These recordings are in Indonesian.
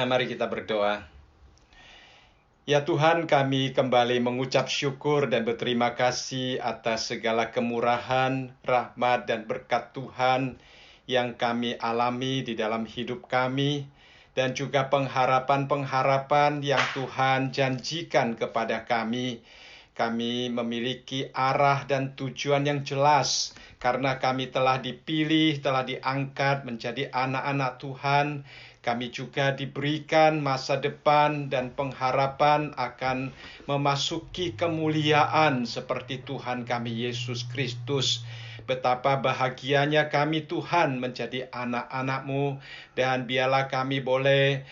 Mari kita berdoa. Ya Tuhan, kami kembali mengucap syukur dan berterima kasih atas segala kemurahan, rahmat, dan berkat Tuhan yang kami alami di dalam hidup kami, dan juga pengharapan-pengharapan yang Tuhan janjikan kepada kami. Kami memiliki arah dan tujuan yang jelas karena kami telah dipilih, telah diangkat menjadi anak-anak Tuhan. Kami juga diberikan masa depan dan pengharapan akan memasuki kemuliaan seperti Tuhan kami Yesus Kristus. Betapa bahagianya kami Tuhan menjadi anak-anak-Mu, dan biarlah kami boleh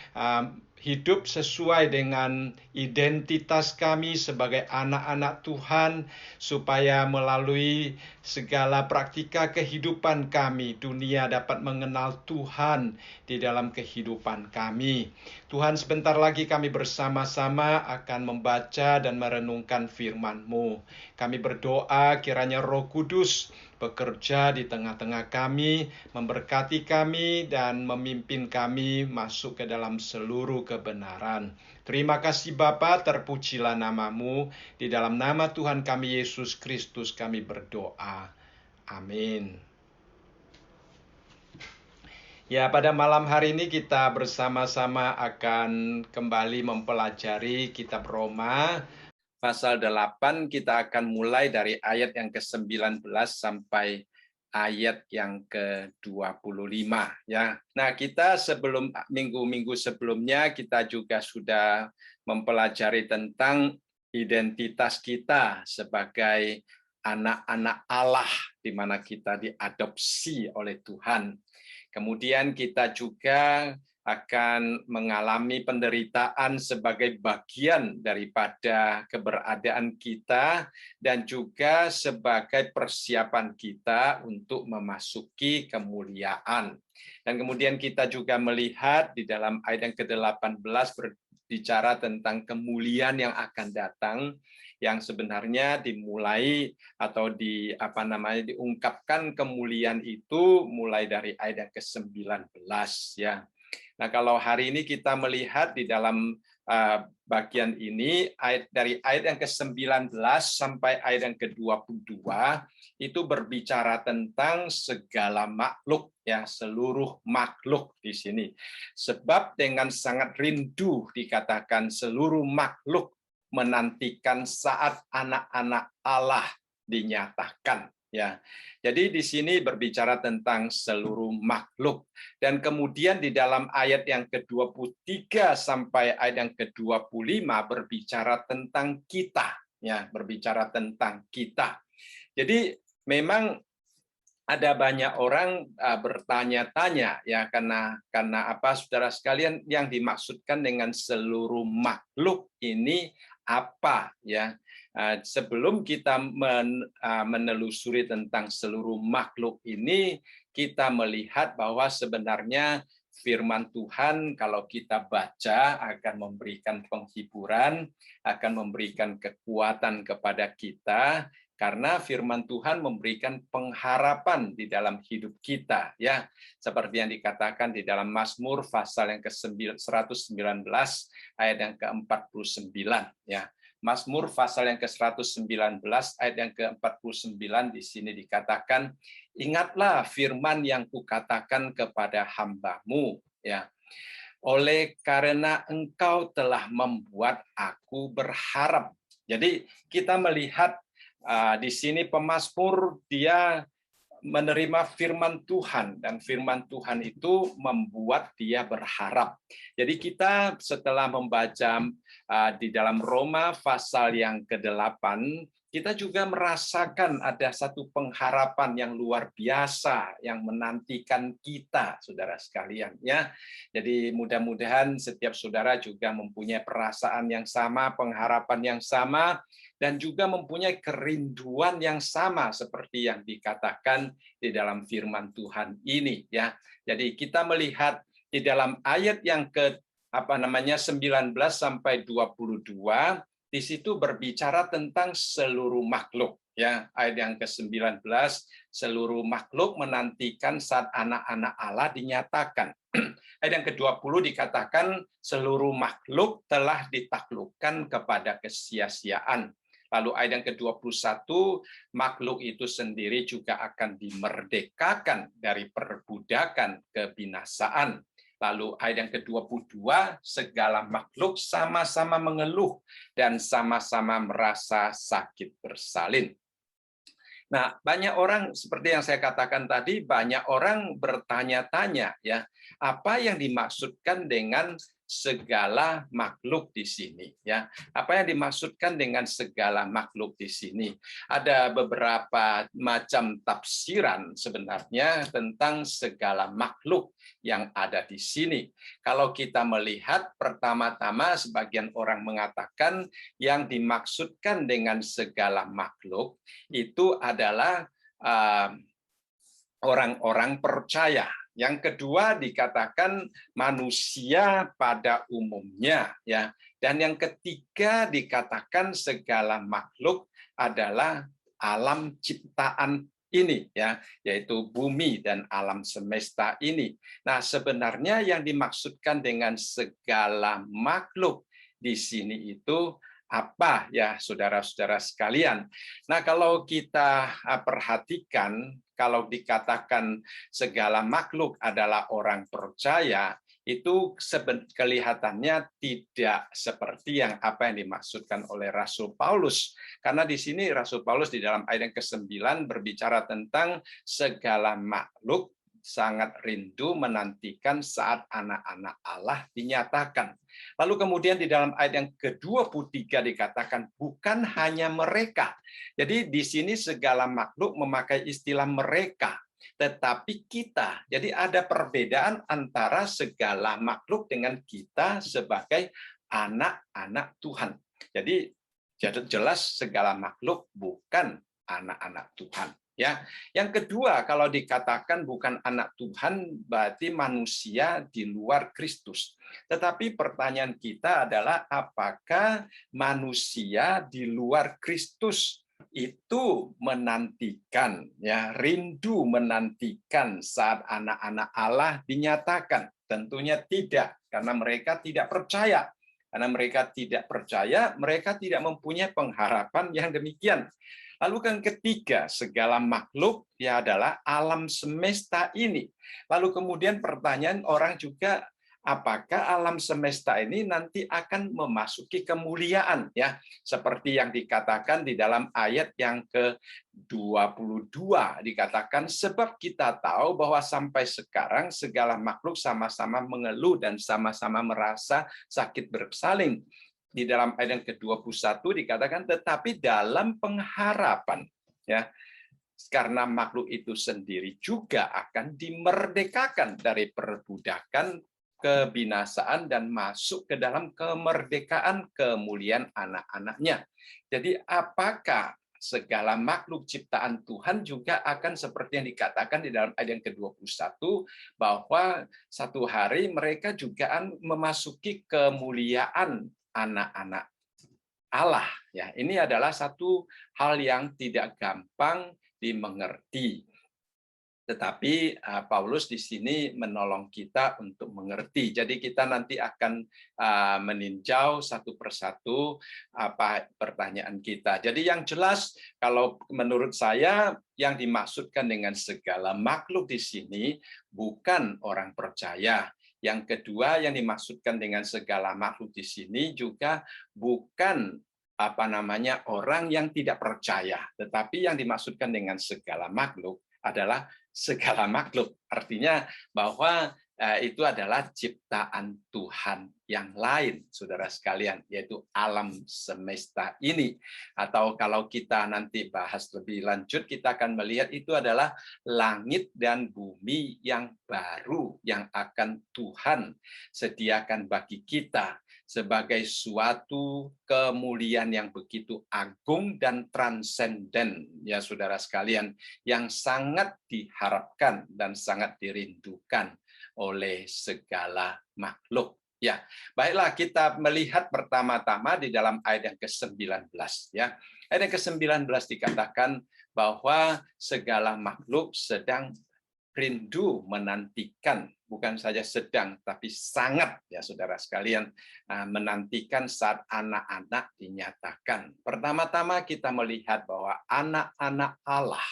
hidup sesuai dengan identitas kami sebagai anak-anak Tuhan, supaya melalui segala praktika kehidupan kami, dunia dapat mengenal Tuhan di dalam kehidupan kami. Tuhan, sebentar lagi kami bersama-sama akan membaca dan merenungkan firman-Mu. Kami berdoa kiranya Roh Kudus bekerja di tengah-tengah kami, memberkati kami, dan memimpin kami masuk ke dalam seluruh kebenaran. Terima kasih Bapa, terpujilah nama-Mu. Di dalam nama Tuhan kami Yesus Kristus kami berdoa. Amin. Ya, pada malam hari ini kita bersama-sama akan kembali mempelajari kitab Roma. Pasal 8 kita akan mulai dari ayat yang ke-19 sampai ayat yang ke-25 ya. Nah, kita sebelum minggu-minggu sebelumnya kita juga sudah mempelajari tentang identitas kita sebagai anak-anak Allah, di mana kita diadopsi oleh Tuhan. Kemudian kita juga akan mengalami penderitaan sebagai bagian daripada keberadaan kita dan juga sebagai persiapan kita untuk memasuki kemuliaan. Dan kemudian kita juga melihat di dalam ayat yang ke-18 berbicara tentang kemuliaan yang akan datang, yang sebenarnya dimulai atau diungkapkan kemuliaan itu mulai dari ayat yang ke-19 ya. Nah, kalau hari ini kita melihat di dalam bagian ini dari ayat yang ke-19 sampai ayat yang ke-22 itu berbicara tentang segala makhluk ya, seluruh makhluk di sini. Sebab dengan sangat rindu dikatakan seluruh makhluk menantikan saat anak-anak Allah dinyatakan ya. Jadi di sini berbicara tentang seluruh makhluk, dan kemudian di dalam ayat yang ke-23 sampai ayat yang ke-25 berbicara tentang kita ya, berbicara tentang kita. Jadi memang ada banyak orang bertanya-tanya ya, karena apa Saudara sekalian, yang dimaksudkan dengan seluruh makhluk ini apa ya. Sebelum kita menelusuri tentang seluruh makhluk ini, kita melihat bahwa sebenarnya firman Tuhan kalau kita baca akan memberikan penghiburan, akan memberikan kekuatan kepada kita, karena firman Tuhan memberikan pengharapan di dalam hidup kita ya, seperti yang dikatakan di dalam Mazmur pasal yang ke-119 ayat yang ke-49 ya. Mazmur pasal yang ke-119 ayat yang ke-49 di sini dikatakan, ingatlah firman yang kukatakan kepada hamba-Mu ya. Oleh karena Engkau telah membuat aku berharap. Jadi kita melihat di sini pemazmur dia menerima firman Tuhan, dan firman Tuhan itu membuat dia berharap. Jadi kita setelah membaca di dalam Roma pasal yang ke-8, kita juga merasakan ada satu pengharapan yang luar biasa yang menantikan kita, saudara sekalian ya. Jadi mudah-mudahan setiap saudara juga mempunyai perasaan yang sama, pengharapan yang sama, dan juga mempunyai kerinduan yang sama seperti yang dikatakan di dalam firman Tuhan ini ya. Jadi kita melihat di dalam ayat yang ke 19 sampai 22 di situ berbicara tentang seluruh makhluk. Ya, ayat yang ke-19, seluruh makhluk menantikan saat anak-anak Allah dinyatakan. Ayat yang ke-20 dikatakan seluruh makhluk telah ditaklukkan kepada kesia-siaan. Lalu ayat yang ke-21, makhluk itu sendiri juga akan dimerdekakan dari perbudakan kebinasaan. Lalu ayat yang ke-22, segala makhluk sama-sama mengeluh dan sama-sama merasa sakit bersalin. Nah, banyak orang seperti yang saya katakan tadi, banyak orang bertanya-tanya ya, apa yang dimaksudkan dengan segala makhluk di sini ya. Apa yang dimaksudkan dengan segala makhluk di sini? Ada beberapa macam tafsiran sebenarnya tentang segala makhluk yang ada di sini. Kalau kita melihat pertama-tama sebagian orang mengatakan yang dimaksudkan dengan segala makhluk itu adalah orang-orang percaya. Yang kedua dikatakan manusia pada umumnya, ya. Dan yang ketiga dikatakan segala makhluk adalah alam ciptaan ini, ya, yaitu bumi dan alam semesta ini. Nah, sebenarnya yang dimaksudkan dengan segala makhluk di sini itu apa ya, saudara-saudara sekalian? Nah, kalau kita perhatikan, kalau dikatakan segala makhluk adalah orang percaya, itu kelihatannya tidak seperti apa yang dimaksudkan oleh Rasul Paulus. Karena di sini Rasul Paulus di dalam ayat yang ke-9 berbicara tentang segala makhluk sangat rindu menantikan saat anak-anak Allah dinyatakan. Lalu kemudian di dalam ayat yang ke-23 dikatakan bukan hanya mereka. Jadi di sini segala makhluk memakai istilah mereka, tetapi kita. Jadi ada perbedaan antara segala makhluk dengan kita sebagai anak-anak Tuhan. Jadi jelas segala makhluk bukan anak-anak Tuhan. Ya, yang kedua, kalau dikatakan bukan anak Tuhan, berarti manusia di luar Kristus. Tetapi pertanyaan kita adalah apakah manusia di luar Kristus itu menantikan, ya, rindu menantikan saat anak-anak Allah dinyatakan? Tentunya tidak, karena mereka tidak percaya. Karena mereka tidak percaya, mereka tidak mempunyai pengharapan yang demikian. Lalu yang ketiga, segala makhluk ya adalah alam semesta ini. Lalu kemudian pertanyaan orang juga, apakah alam semesta ini nanti akan memasuki kemuliaan ya, seperti yang dikatakan di dalam ayat yang ke-22 dikatakan sebab kita tahu bahwa sampai sekarang segala makhluk sama-sama mengeluh dan sama-sama merasa sakit bersalin. Di dalam ayat yang ke-21 dikatakan tetapi dalam pengharapan ya, karena makhluk itu sendiri juga akan dimerdekakan dari perbudakan kebinasaan dan masuk ke dalam kemerdekaan kemuliaan anak-anaknya. Jadi apakah segala makhluk ciptaan Tuhan juga akan seperti yang dikatakan di dalam ayat yang ke-21 bahwa satu hari mereka juga memasuki kemuliaan anak-anak Allah ya. Ini adalah satu hal yang tidak gampang dimengerti. Tetapi Paulus di sini menolong kita untuk mengerti. Jadi kita nanti akan meninjau satu persatu apa pertanyaan kita. Jadi yang jelas kalau menurut saya yang dimaksudkan dengan segala makhluk di sini bukan orang percaya. Yang kedua yang dimaksudkan dengan segala makhluk di sini juga bukan orang yang tidak percaya, tetapi yang dimaksudkan dengan segala makhluk adalah segala makhluk. Artinya bahwa itu adalah ciptaan Tuhan yang lain, saudara sekalian, yaitu alam semesta ini. Atau kalau kita nanti bahas lebih lanjut, kita akan melihat itu adalah langit dan bumi yang baru yang akan Tuhan sediakan bagi kita sebagai suatu kemuliaan yang begitu agung dan transenden, ya saudara sekalian, yang sangat diharapkan dan sangat dirindukan oleh segala makhluk. Ya, baiklah kita melihat pertama-tama di dalam ayat yang ke-19 ya. Ayat yang ke-19 dikatakan bahwa segala makhluk sedang rindu menantikan, bukan saja sedang tapi sangat ya saudara sekalian, menantikan saat anak-anak dinyatakan. Pertama-tama kita melihat bahwa anak-anak Allah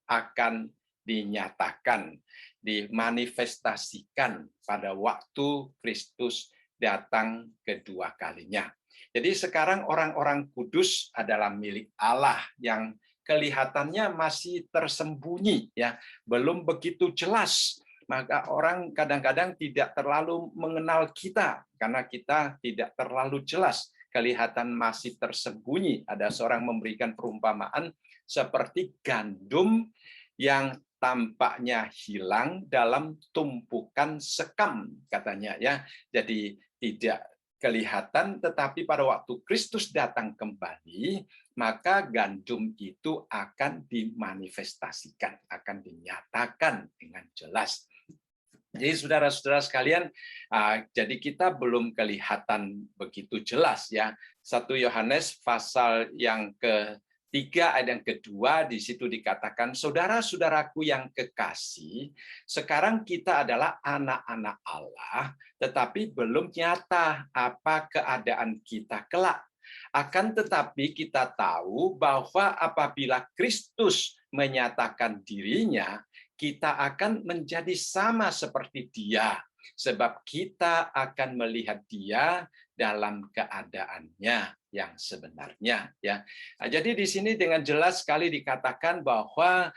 akan dinyatakan, dimanifestasikan pada waktu Kristus datang kedua kalinya. Jadi sekarang orang-orang kudus adalah milik Allah yang kelihatannya masih tersembunyi ya, belum begitu jelas. Maka orang kadang-kadang tidak terlalu mengenal kita karena kita tidak terlalu jelas, kelihatan masih tersembunyi. Ada seorang memberikan perumpamaan seperti gandum yang tampaknya hilang dalam tumpukan sekam katanya ya. Jadi tidak kelihatan, tetapi pada waktu Kristus datang kembali, maka gandum itu akan dimanifestasikan, akan dinyatakan dengan jelas. Jadi saudara-saudara sekalian, jadi kita belum kelihatan begitu jelas ya. 1 Yohanes pasal yang ke-3 ayat yang kedua di situ dikatakan, saudara-saudaraku yang kekasih, sekarang kita adalah anak-anak Allah, tetapi belum nyata apa keadaan kita kelak. Akan tetapi kita tahu bahwa apabila Kristus menyatakan dirinya, kita akan menjadi sama seperti Dia, sebab kita akan melihat Dia dalam keadaannya yang sebenarnya ya. Jadi di sini dengan jelas sekali dikatakan bahwa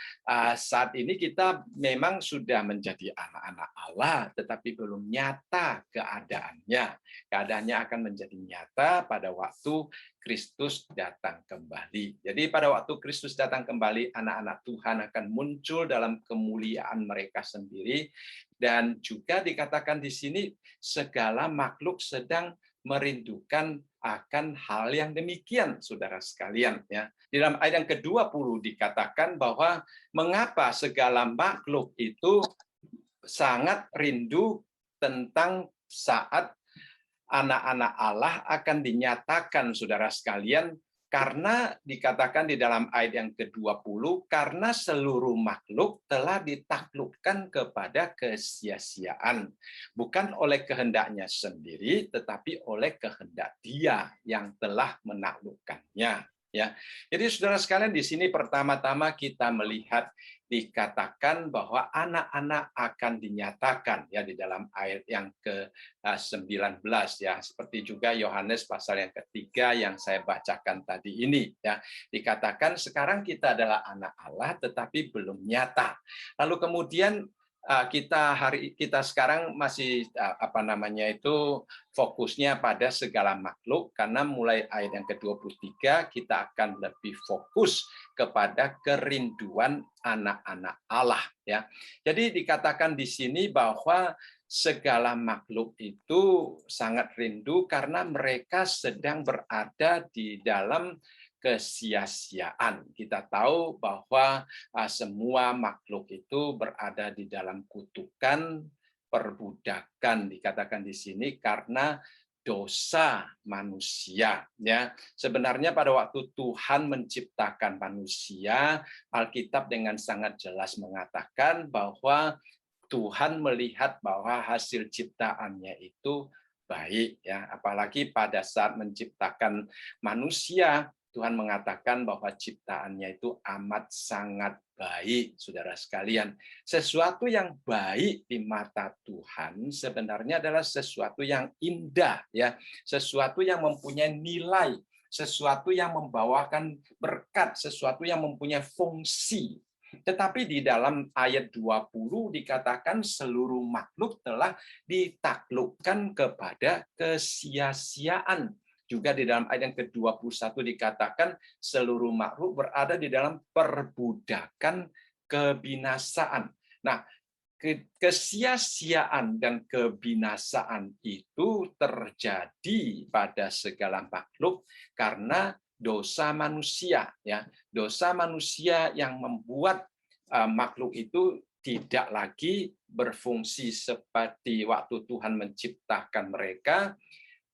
saat ini kita memang sudah menjadi anak-anak Allah, tetapi belum nyata keadaannya. Keadaannya akan menjadi nyata pada waktu Kristus datang kembali. Jadi pada waktu Kristus datang kembali, anak-anak Tuhan akan muncul dalam kemuliaan mereka sendiri, dan juga dikatakan di sini segala makhluk sedang merindukan akan hal yang demikian, saudara sekalian ya. Di dalam ayat yang ke-20 dikatakan bahwa mengapa segala makhluk itu sangat rindu tentang saat anak-anak Allah akan dinyatakan, saudara sekalian, karena dikatakan di dalam ayat yang ke-20, karena seluruh makhluk telah ditaklukkan kepada kesia-siaan, bukan oleh kehendaknya sendiri, tetapi oleh kehendak Dia yang telah menaklukkannya. Ya, jadi saudara sekalian, di sini pertama-tama kita melihat dikatakan bahwa anak-anak akan dinyatakan ya di dalam ayat yang ke-19 ya, seperti juga Yohanes pasal yang ketiga yang saya bacakan tadi ini ya, dikatakan sekarang kita adalah anak Allah tetapi belum nyata. Lalu kemudian kita sekarang masih fokusnya pada segala makhluk, karena mulai ayat yang ke-23 kita akan lebih fokus kepada kerinduan anak-anak Allah ya. Jadi dikatakan di sini bahwa segala makhluk itu sangat rindu karena mereka sedang berada di dalam kesia-siaan. Kita tahu bahwa semua makhluk itu berada di dalam kutukan perbudakan, dikatakan di sini karena dosa manusia ya. Sebenarnya pada waktu Tuhan menciptakan manusia, Alkitab dengan sangat jelas mengatakan bahwa Tuhan melihat bahwa hasil ciptaannya itu baik ya, apalagi pada saat menciptakan manusia Tuhan mengatakan bahwa ciptaannya itu amat sangat baik, saudara sekalian. Sesuatu yang baik di mata Tuhan sebenarnya adalah sesuatu yang indah, ya, sesuatu yang mempunyai nilai, sesuatu yang membawakan berkat, sesuatu yang mempunyai fungsi. Tetapi di dalam ayat 20 dikatakan seluruh makhluk telah ditaklukkan kepada kesia-siaan. Juga di dalam ayat yang ke-21 dikatakan seluruh makhluk berada di dalam perbudakan kebinasaan. Nah, kesia-siaan dan kebinasaan itu terjadi pada segala makhluk karena dosa manusia, ya. Dosa manusia yang membuat makhluk itu tidak lagi berfungsi seperti waktu Tuhan menciptakan mereka,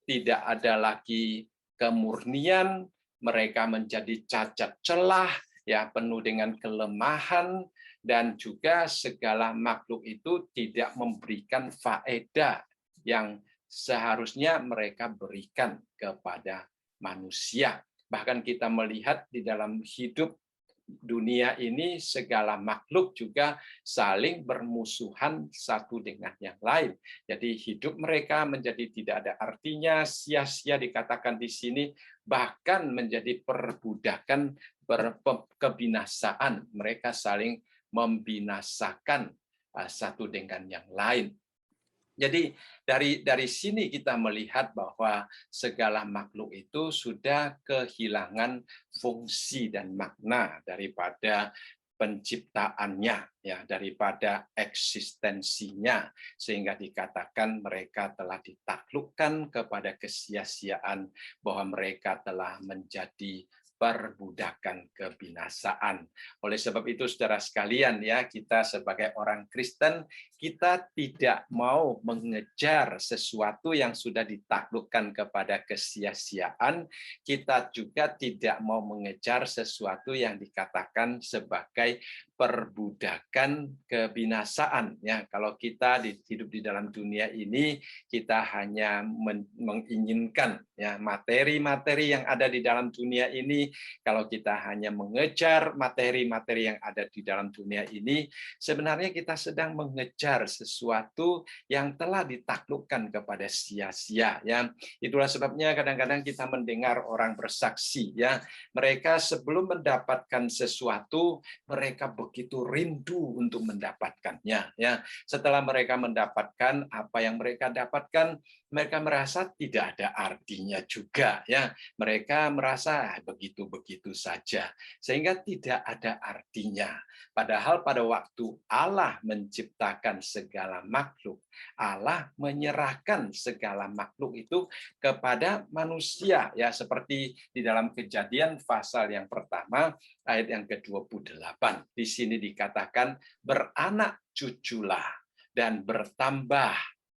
tidak ada lagi kemurnian, mereka menjadi cacat celah, ya penuh dengan kelemahan, dan juga segala makhluk itu tidak memberikan faedah yang seharusnya mereka berikan kepada manusia. Bahkan kita melihat di dalam hidup dunia ini segala makhluk juga saling bermusuhan satu dengan yang lain. Jadi hidup mereka menjadi tidak ada artinya, sia-sia dikatakan di sini, bahkan menjadi perbudakan, kebinasaan. Mereka saling membinasakan satu dengan yang lain. Jadi dari sini kita melihat bahwa segala makhluk itu sudah kehilangan fungsi dan makna daripada penciptaannya, ya, daripada eksistensinya, sehingga dikatakan mereka telah ditaklukkan kepada kesia-siaan, bahwa mereka telah menjadi perbudakan kebinasaan. Oleh sebab itu, saudara sekalian, ya, kita sebagai orang Kristen, kita tidak mau mengejar sesuatu yang sudah ditaklukkan kepada kesia-siaan. Kita juga tidak mau mengejar sesuatu yang dikatakan sebagai perbudakan kebinasaan. Ya, kalau kita hidup di dalam dunia ini, kita hanya menginginkan, ya, materi-materi yang ada di dalam dunia ini. Kalau kita hanya mengejar materi-materi yang ada di dalam dunia ini, sebenarnya kita sedang mengejar sesuatu yang telah ditaklukkan kepada sia-sia. Ya, itulah sebabnya kadang-kadang kita mendengar orang bersaksi, ya, mereka sebelum mendapatkan sesuatu, mereka begitu rindu untuk mendapatkannya. Ya, setelah mereka mendapatkan apa yang mereka dapatkan, mereka merasa tidak ada artinya juga. Ya, mereka merasa begitu-begitu saja, sehingga tidak ada artinya. Padahal pada waktu Allah menciptakan segala makhluk, Allah menyerahkan segala makhluk itu kepada manusia, ya, seperti di dalam Kejadian pasal yang pertama ayat yang ke-28. Di sini dikatakan beranak cuculah dan bertambah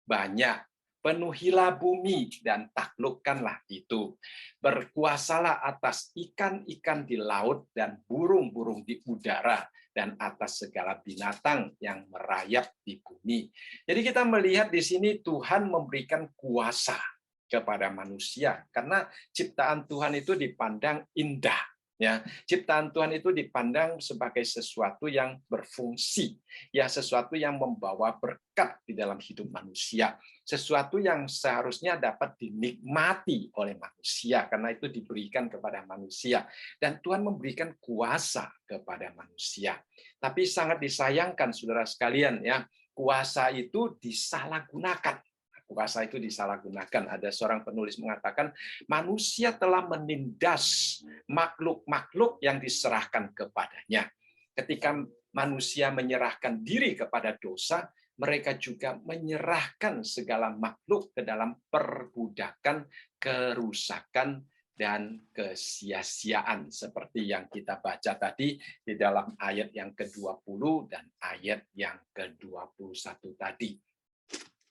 banyak, penuhilah bumi dan taklukkanlah itu. Berkuasalah atas ikan-ikan di laut dan burung-burung di udara dan atas segala binatang yang merayap di bumi. Jadi kita melihat di sini Tuhan memberikan kuasa kepada manusia, karena ciptaan Tuhan itu dipandang indah. Ya, ciptaan Tuhan itu dipandang sebagai sesuatu yang berfungsi, ya, sesuatu yang membawa berkat di dalam hidup manusia, sesuatu yang seharusnya dapat dinikmati oleh manusia karena itu diberikan kepada manusia, dan Tuhan memberikan kuasa kepada manusia. Tapi sangat disayangkan, saudara sekalian, ya, kuasa itu disalahgunakan. Kuasa itu disalahgunakan. Ada seorang penulis mengatakan, manusia telah menindas makhluk-makhluk yang diserahkan kepadanya. Ketika manusia menyerahkan diri kepada dosa, mereka juga menyerahkan segala makhluk ke dalam perbudakan, kerusakan, dan kesia-siaan. Seperti yang kita baca tadi di dalam ayat yang ke-20 dan ayat yang ke-21 tadi.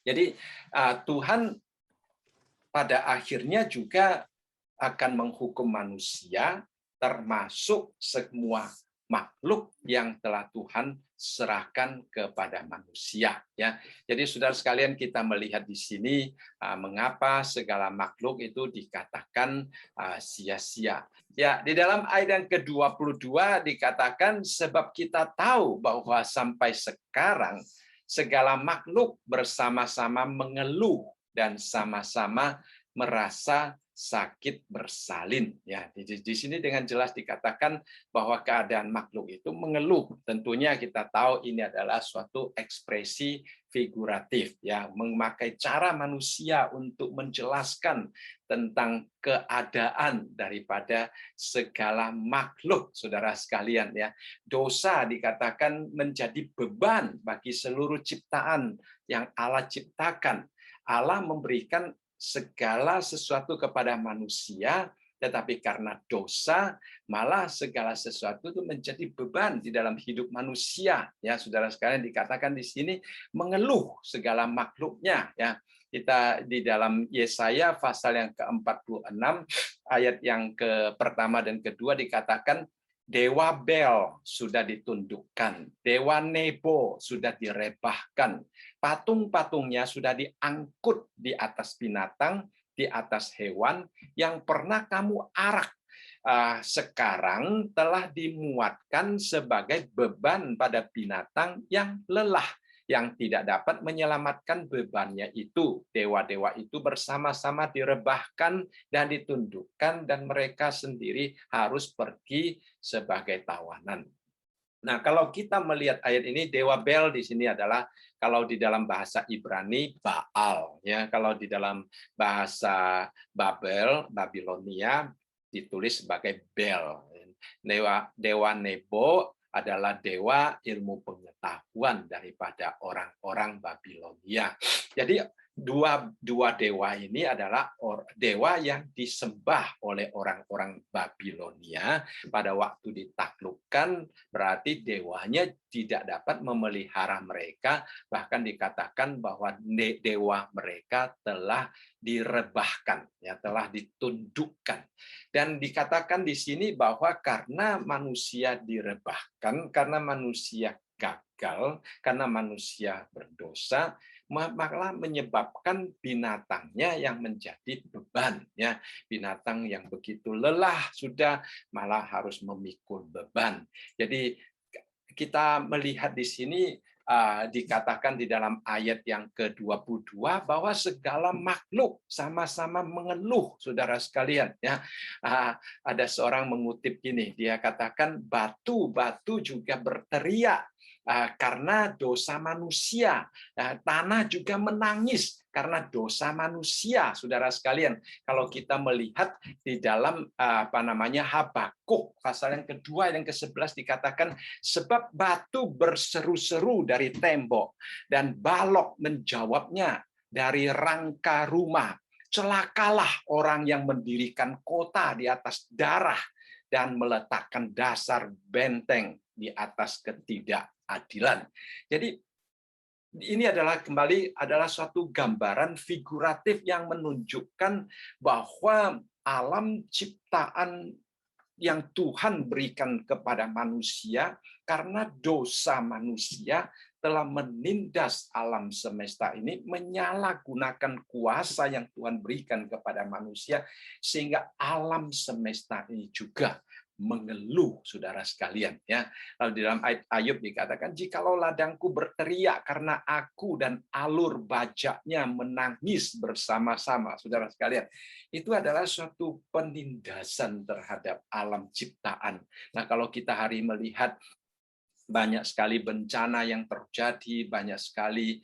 Jadi Tuhan pada akhirnya juga akan menghukum manusia, termasuk semua makhluk yang telah Tuhan serahkan kepada manusia. Ya, jadi saudara sekalian, kita melihat di sini mengapa segala makhluk itu dikatakan sia-sia. Ya, di dalam ayat yang ke-22 dikatakan, sebab kita tahu bahwa sampai sekarang segala makhluk bersama-sama mengeluh dan sama-sama merasa sakit bersalin. Ya, di sini dengan jelas dikatakan bahwa keadaan makhluk itu mengeluh. Tentunya kita tahu ini adalah suatu ekspresi figuratif, ya, memakai cara manusia untuk menjelaskan tentang keadaan daripada segala makhluk, saudara sekalian, ya. Dosa dikatakan menjadi beban bagi seluruh ciptaan yang Allah ciptakan. Allah memberikan segala sesuatu kepada manusia, tetapi karena dosa malah segala sesuatu itu menjadi beban di dalam hidup manusia. Ya, saudara sekalian, dikatakan di sini mengeluh segala makhluknya. Ya, kita di dalam Yesaya pasal yang ke-46 ayat yang pertama dan kedua dikatakan Dewa Bel sudah ditundukkan, Dewa Nebo sudah direbahkan, patung-patungnya sudah diangkut di atas binatang, di atas hewan yang pernah kamu arak. Sekarang telah dimuatkan sebagai beban pada binatang yang lelah, yang tidak dapat menyelamatkan bebannya itu. Dewa-dewa itu bersama-sama direbahkan dan ditundukkan, dan mereka sendiri harus pergi sebagai tawanan. Nah, kalau kita melihat ayat ini, Dewa Bel di sini adalah, kalau di dalam bahasa Ibrani, Baal. Ya, kalau di dalam bahasa Babel, Babilonia, ditulis sebagai Bel. Dewa Nebo adalah dewa ilmu pengetahuan daripada orang-orang Babilonia. Jadi dua dewa ini adalah dewa yang disembah oleh orang-orang Babilonia pada waktu ditaklukkan. Berarti dewanya tidak dapat memelihara mereka, bahkan dikatakan bahwa dewa mereka telah direbahkan, ya, telah ditundukkan. Dan dikatakan di sini bahwa karena manusia direbahkan, karena manusia gagal, karena manusia berdosa, malah menyebabkan binatangnya yang menjadi beban. Ya, binatang yang begitu lelah sudah malah harus memikul beban. Jadi kita melihat di sini dikatakan di dalam ayat yang ke-22 bahwa segala makhluk sama-sama mengeluh, saudara sekalian. Ya, ada seorang mengutip gini, dia katakan batu-batu juga berteriak karena dosa manusia. Tanah juga menangis karena dosa manusia, saudara sekalian. Kalau kita melihat di dalam Habakuk pasal yang kedua yang ke-11 dikatakan, sebab batu berseru-seru dari tembok dan balok menjawabnya dari rangka rumah. Celakalah orang yang mendirikan kota di atas darah dan meletakkan dasar benteng di atas ketidakadilan. Jadi ini adalah suatu gambaran figuratif yang menunjukkan bahwa alam ciptaan yang Tuhan berikan kepada manusia, karena dosa manusia telah menindas alam semesta ini, menyalahgunakan kuasa yang Tuhan berikan kepada manusia, sehingga alam semesta ini juga mengeluh, saudara sekalian. Ya, lalu di dalam ayat Ayub dikatakan, jikalau ladangku berteriak karena aku dan alur bajaknya menangis bersama-sama, saudara sekalian, itu adalah suatu penindasan terhadap alam ciptaan. Nah, kalau kita hari melihat banyak sekali bencana yang terjadi, banyak sekali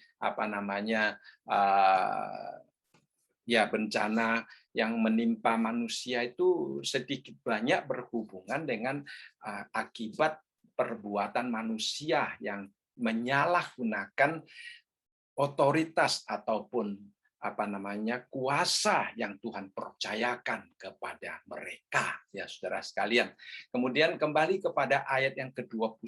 bencana yang menimpa manusia itu sedikit banyak berhubungan dengan akibat perbuatan manusia yang menyalahgunakan otoritas ataupun kuasa yang Tuhan percayakan kepada mereka, ya saudara sekalian. Kemudian kembali kepada ayat yang ke-21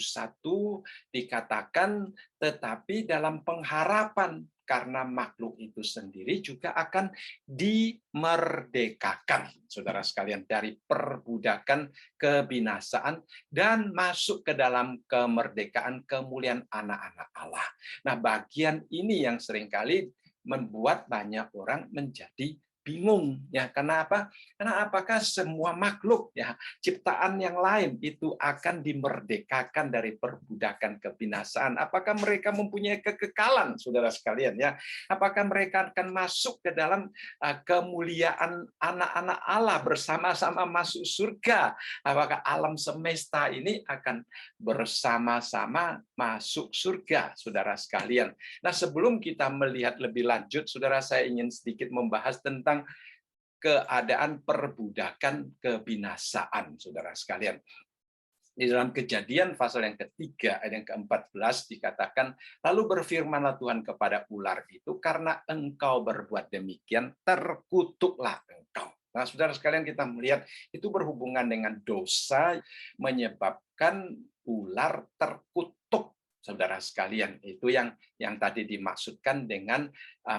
dikatakan, tetapi dalam pengharapan, karena makhluk itu sendiri juga akan dimerdekakan, saudara sekalian, dari perbudakan kebinasaan dan masuk ke dalam kemerdekaan kemuliaan anak-anak Allah. Nah, bagian ini yang seringkali membuat banyak orang menjadi bingung, ya. Kenapa? Karena apakah semua makhluk, ya, ciptaan yang lain itu akan dimerdekakan dari perbudakan kebinasaan? Apakah mereka mempunyai kekekalan, saudara sekalian, ya? Apakah mereka akan masuk ke dalam kemuliaan anak-anak Allah, bersama-sama masuk surga? Apakah alam semesta ini akan bersama-sama masuk surga, saudara sekalian? Nah, sebelum kita melihat lebih lanjut, saudara, saya ingin sedikit membahas tentang keadaan perbudakan kebinasaan, saudara sekalian. Di dalam Kejadian pasal yang ketiga ayat yang ke-14 dikatakan, lalu berfirmanlah Tuhan kepada ular itu, karena engkau berbuat demikian, terkutuklah engkau. Nah, saudara sekalian, kita melihat itu berhubungan dengan dosa menyebabkan ular terkutuk. Saudara sekalian, itu yang tadi dimaksudkan dengan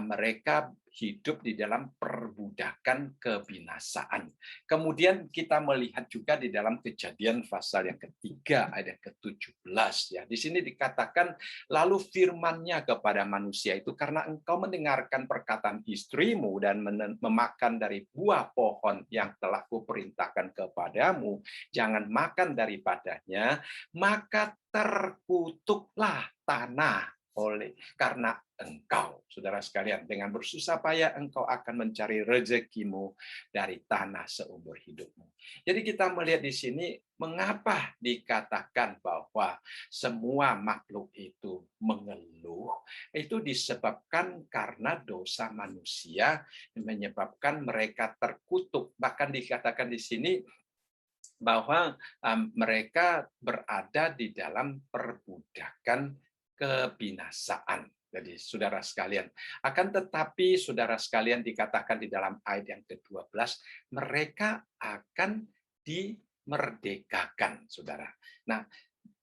mereka hidup di dalam perbudakan kebinasaan. Kemudian kita melihat juga di dalam Kejadian pasal yang ketiga ayat ke-17 ya. Di sini dikatakan, lalu firman-Nya kepada manusia itu, karena engkau mendengarkan perkataan istrimu dan memakan dari buah pohon yang telah kuperintahkan kepadamu, jangan makan daripadanya, maka terkutuklah tanah karena engkau, saudara sekalian, dengan bersusah payah engkau akan mencari rezekimu dari tanah seumur hidupmu. Jadi kita melihat di sini mengapa dikatakan bahwa semua makhluk itu mengeluh, itu disebabkan karena dosa manusia menyebabkan mereka terkutuk. Bahkan dikatakan di sini bahwa mereka berada di dalam perbudakan kebinasaan. Jadi saudara sekalian, akan tetapi saudara sekalian dikatakan di dalam ayat yang ke-12, mereka akan dimerdekakan, saudara. Nah,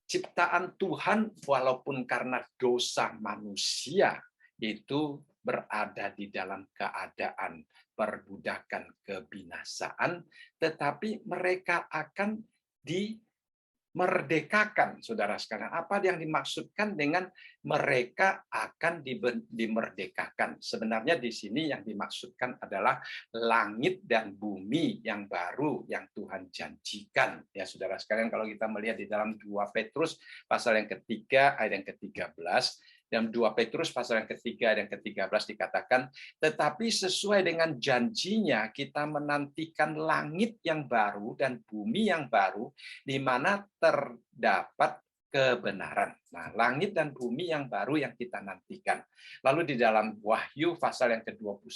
ciptaan Tuhan walaupun karena dosa manusia itu berada di dalam keadaan perbudakan kebinasaan, tetapi mereka akan dimerdekakan, saudara sekalian. Apa yang dimaksudkan dengan mereka akan dimerdekakan? Sebenarnya di sini yang dimaksudkan adalah langit dan bumi yang baru yang Tuhan janjikan. Ya, saudara sekalian, kalau kita melihat di dalam 2 Petrus pasal yang ketiga ayat yang ke-13, dan 2 Petrus pasal yang ketiga dan ke-13 dikatakan, tetapi sesuai dengan janjinya kita menantikan langit yang baru dan bumi yang baru di mana terdapat kebenaran. Nah, langit dan bumi yang baru yang kita nantikan. Lalu di dalam Wahyu pasal yang ke-21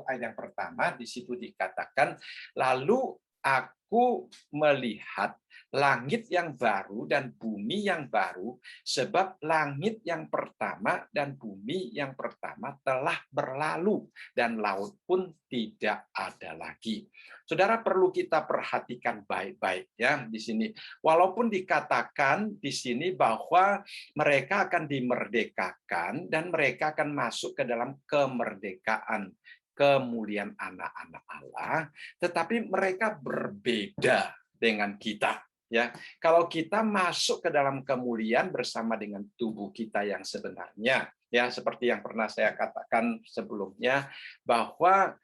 ayat yang pertama, di situ dikatakan, lalu aku melihat langit yang baru dan bumi yang baru, sebab langit yang pertama dan bumi yang pertama telah berlalu, dan laut pun tidak ada lagi. Saudara, perlu kita perhatikan baik-baik ya di sini. Walaupun dikatakan di sini bahwa mereka akan dimerdekakan dan mereka akan masuk ke dalam kemerdekaan, kemuliaan anak-anak Allah, tetapi mereka berbeda dengan kita. Ya, kalau kita masuk ke dalam kemuliaan bersama dengan tubuh kita yang sebenarnya, ya seperti yang pernah saya katakan sebelumnya, bahwa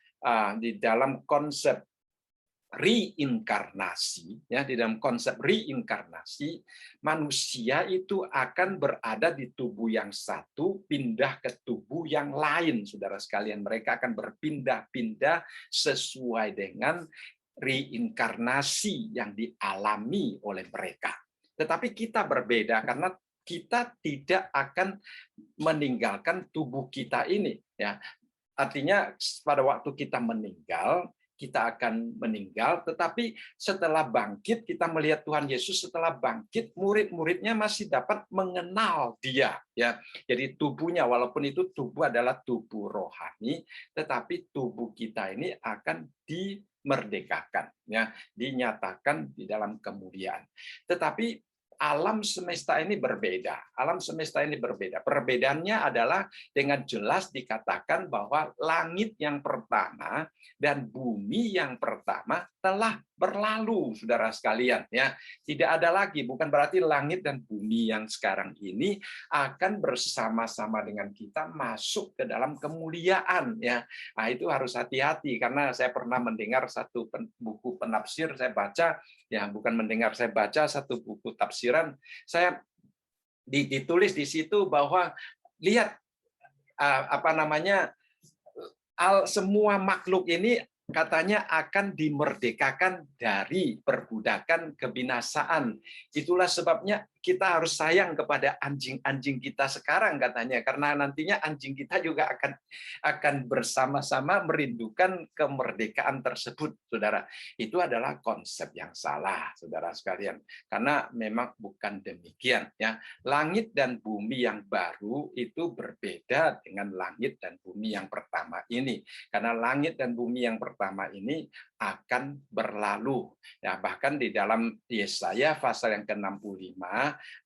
di dalam konsep reinkarnasi, ya di dalam konsep reinkarnasi, manusia itu akan berada di tubuh yang satu, pindah ke tubuh yang lain, saudara sekalian. Mereka akan berpindah-pindah sesuai dengan reinkarnasi yang dialami oleh mereka. Tetapi kita berbeda karena kita tidak akan meninggalkan tubuh kita ini, ya. Artinya pada waktu kita meninggal, kita akan meninggal, tetapi setelah bangkit, kita melihat Tuhan Yesus setelah bangkit, murid-muridnya masih dapat mengenal Dia. Ya, jadi tubuhnya, walaupun itu tubuh adalah tubuh rohani, tetapi tubuh kita ini akan dimerdekakan, ya, dinyatakan di dalam kemuliaan. Tetapi alam semesta ini berbeda. Alam semesta ini berbeda. Perbedaannya adalah dengan jelas dikatakan bahwa langit yang pertama dan bumi yang pertama telah berlalu, saudara sekalian. Ya, tidak ada lagi. Bukan berarti langit dan bumi yang sekarang ini akan bersama-sama dengan kita masuk ke dalam kemuliaan. Ya, nah, itu harus hati-hati karena saya pernah mendengar satu buku penafsir, saya baca. Ya, bukan mendengar, saya baca satu buku tafsiran, saya ditulis di situ bahwa lihat semua makhluk ini katanya akan dimerdekakan dari perbudakan kebinasaan. Itulah sebabnya kita harus sayang kepada anjing-anjing kita sekarang katanya, karena nantinya anjing kita juga akan bersama-sama merindukan kemerdekaan tersebut, saudara. Itu adalah konsep yang salah, saudara sekalian, karena memang bukan demikian. Ya, langit dan bumi yang baru itu berbeda dengan langit dan bumi yang pertama ini, karena langit dan bumi yang pertama ini akan berlalu. Ya, bahkan di dalam Yesaya pasal yang ke-65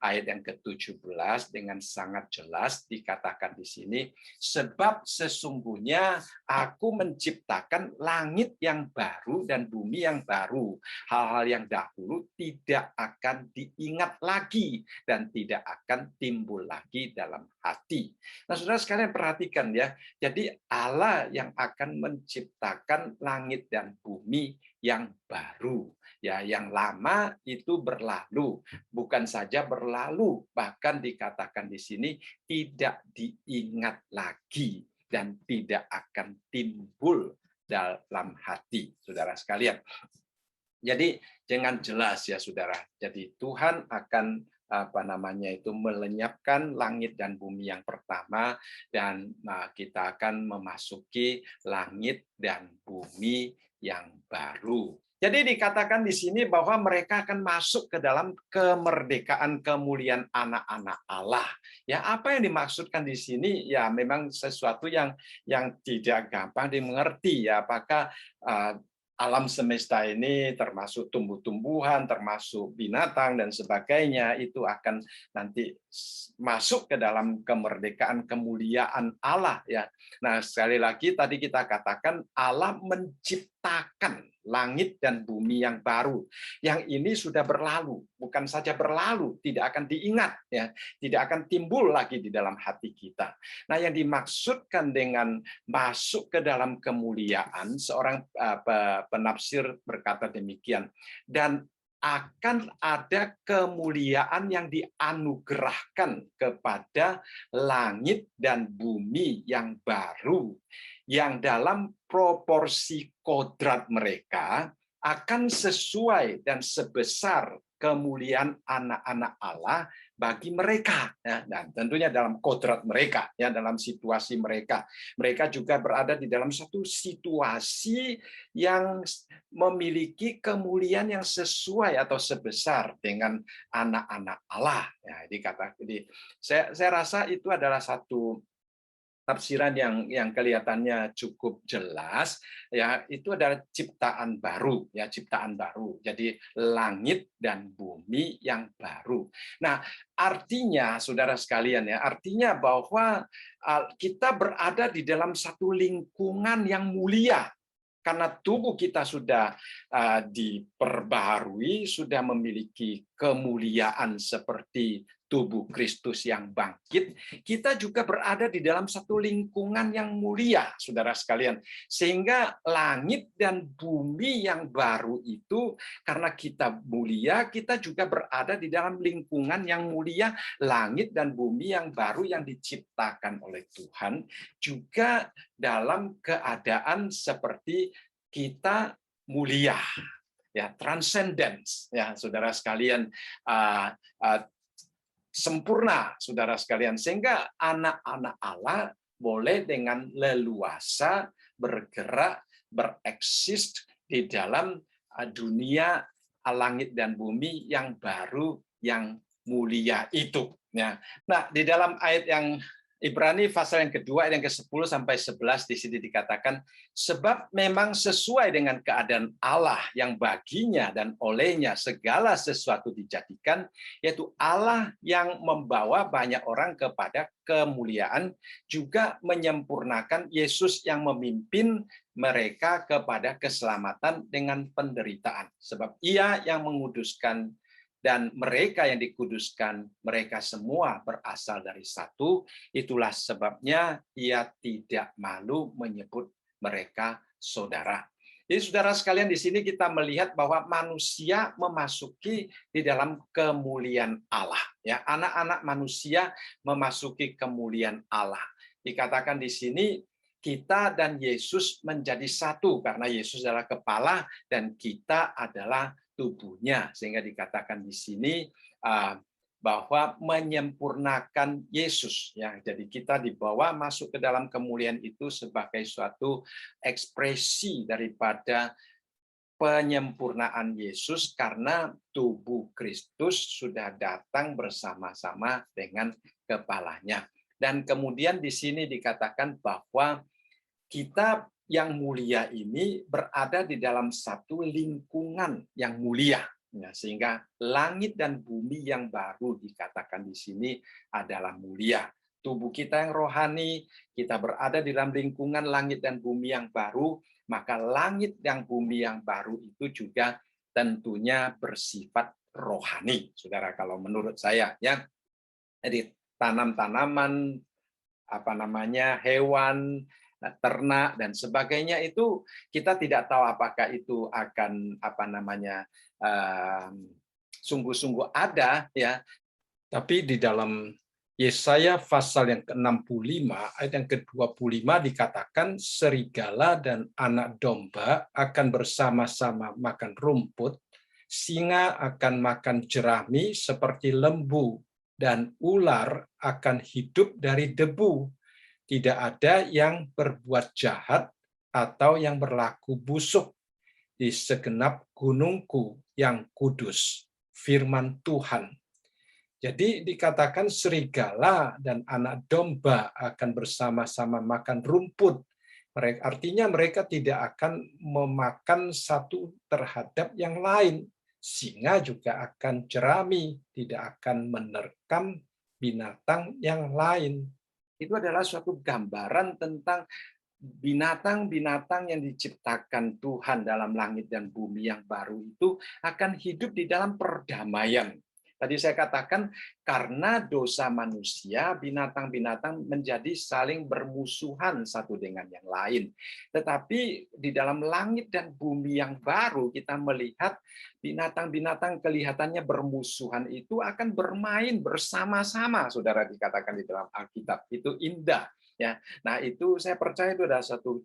ayat yang ke-17 dengan sangat jelas dikatakan di sini, sebab sesungguhnya aku menciptakan langit yang baru dan bumi yang baru. Hal-hal yang dahulu tidak akan diingat lagi dan tidak akan timbul lagi dalam hati. Nah, saudara sekalian perhatikan ya, jadi Allah yang akan menciptakan langit dan bumi yang baru. Ya, yang lama itu berlalu, bukan saja berlalu, bahkan dikatakan di sini tidak diingat lagi dan tidak akan timbul dalam hati, saudara sekalian. Jadi jangan jelas ya, saudara. Jadi Tuhan akan melenyapkan langit dan bumi yang pertama, dan kita akan memasuki langit dan bumi yang baru. Jadi dikatakan di sini bahwa mereka akan masuk ke dalam kemerdekaan kemuliaan anak-anak Allah. Ya, apa yang dimaksudkan di sini? Ya, memang sesuatu yang tidak gampang dimengerti. Ya, apakah alam semesta ini termasuk tumbuh-tumbuhan, termasuk binatang dan sebagainya, itu akan nanti masuk ke dalam kemerdekaan kemuliaan Allah ya. Nah, sekali lagi tadi kita katakan Allah menciptakan langit dan bumi yang baru. Yang ini sudah berlalu, bukan saja berlalu, tidak akan diingat ya, tidak akan timbul lagi di dalam hati kita. Nah, yang dimaksudkan dengan masuk ke dalam kemuliaan, seorang penafsir berkata demikian, dan akan ada kemuliaan yang dianugerahkan kepada langit dan bumi yang baru, yang dalam proporsi kodrat mereka akan sesuai dan sebesar kemuliaan anak-anak Allah bagi mereka, ya, dan tentunya dalam kodrat mereka, ya, dalam situasi mereka. Mereka juga berada di dalam satu situasi yang memiliki kemuliaan yang sesuai atau sebesar dengan anak-anak Allah. Ya, saya rasa itu adalah satu tafsiran yang kelihatannya cukup jelas ya, itu adalah ciptaan baru ya, ciptaan baru. Jadi langit dan bumi yang baru. Nah, artinya saudara sekalian ya, artinya bahwa kita berada di dalam satu lingkungan yang mulia. Karena tubuh kita sudah diperbaharui, sudah memiliki kemuliaan seperti tubuh Kristus yang bangkit, kita juga berada di dalam satu lingkungan yang mulia, saudara sekalian. Sehingga langit dan bumi yang baru itu, karena kita mulia, kita juga berada di dalam lingkungan yang mulia, langit dan bumi yang baru yang diciptakan oleh Tuhan, juga dalam keadaan seperti kita mulia. Ya, transcendence ya, saudara sekalian, sempurna, saudara sekalian, sehingga anak-anak Allah boleh dengan leluasa bergerak, bereksis di dalam dunia langit dan bumi yang baru, yang mulia itu. Nah, di dalam ayat yang Ibrani pasal yang kedua, ayat yang ke-10 sampai 11 di sini dikatakan, sebab memang sesuai dengan keadaan Allah yang baginya dan olehnya segala sesuatu dijadikan, yaitu Allah yang membawa banyak orang kepada kemuliaan, juga menyempurnakan Yesus yang memimpin mereka kepada keselamatan dengan penderitaan. Sebab Ia yang menguduskan dan mereka yang dikuduskan, mereka semua berasal dari satu. Itulah sebabnya Ia tidak malu menyebut mereka saudara. Jadi saudara sekalian, di sini kita melihat bahwa manusia memasuki di dalam kemuliaan Allah. Ya, anak-anak manusia memasuki kemuliaan Allah. Dikatakan di sini kita dan Yesus menjadi satu karena Yesus adalah kepala dan kita adalah tubuhnya, sehingga dikatakan di sini bahwa menyempurnakan Yesus, ya. Jadi kita dibawa masuk ke dalam kemuliaan itu sebagai suatu ekspresi daripada penyempurnaan Yesus, karena tubuh Kristus sudah datang bersama-sama dengan kepalanya. Dan kemudian di sini dikatakan bahwa kita yang mulia ini berada di dalam satu lingkungan yang mulia. Ya, sehingga langit dan bumi yang baru dikatakan di sini adalah mulia. Tubuh kita yang rohani, kita berada di dalam lingkungan langit dan bumi yang baru, maka langit dan bumi yang baru itu juga tentunya bersifat rohani, saudara. Kalau menurut saya, ya, jadi tanam-tanaman, hewan, ternak dan sebagainya itu kita tidak tahu apakah itu akan sungguh-sungguh ada, ya. Tapi di dalam Yesaya pasal yang ke-65 ayat yang ke-25 dikatakan serigala dan anak domba akan bersama-sama makan rumput, singa akan makan jerami seperti lembu, dan ular akan hidup dari debu. Tidak ada yang berbuat jahat atau yang berlaku busuk di segenap gunungku yang kudus, firman Tuhan. Jadi dikatakan serigala dan anak domba akan bersama-sama makan rumput. Artinya mereka tidak akan memakan satu terhadap yang lain. Singa juga akan jerami, tidak akan menerkam binatang yang lain. Itu adalah suatu gambaran tentang binatang-binatang yang diciptakan Tuhan dalam langit dan bumi yang baru itu akan hidup di dalam perdamaian. Tadi saya katakan karena dosa manusia, binatang-binatang menjadi saling bermusuhan satu dengan yang lain. Tetapi di dalam langit dan bumi yang baru kita melihat binatang-binatang kelihatannya bermusuhan itu akan bermain bersama-sama, saudara, dikatakan di dalam Alkitab. Itu indah, ya. Nah, itu saya percaya itu adalah satu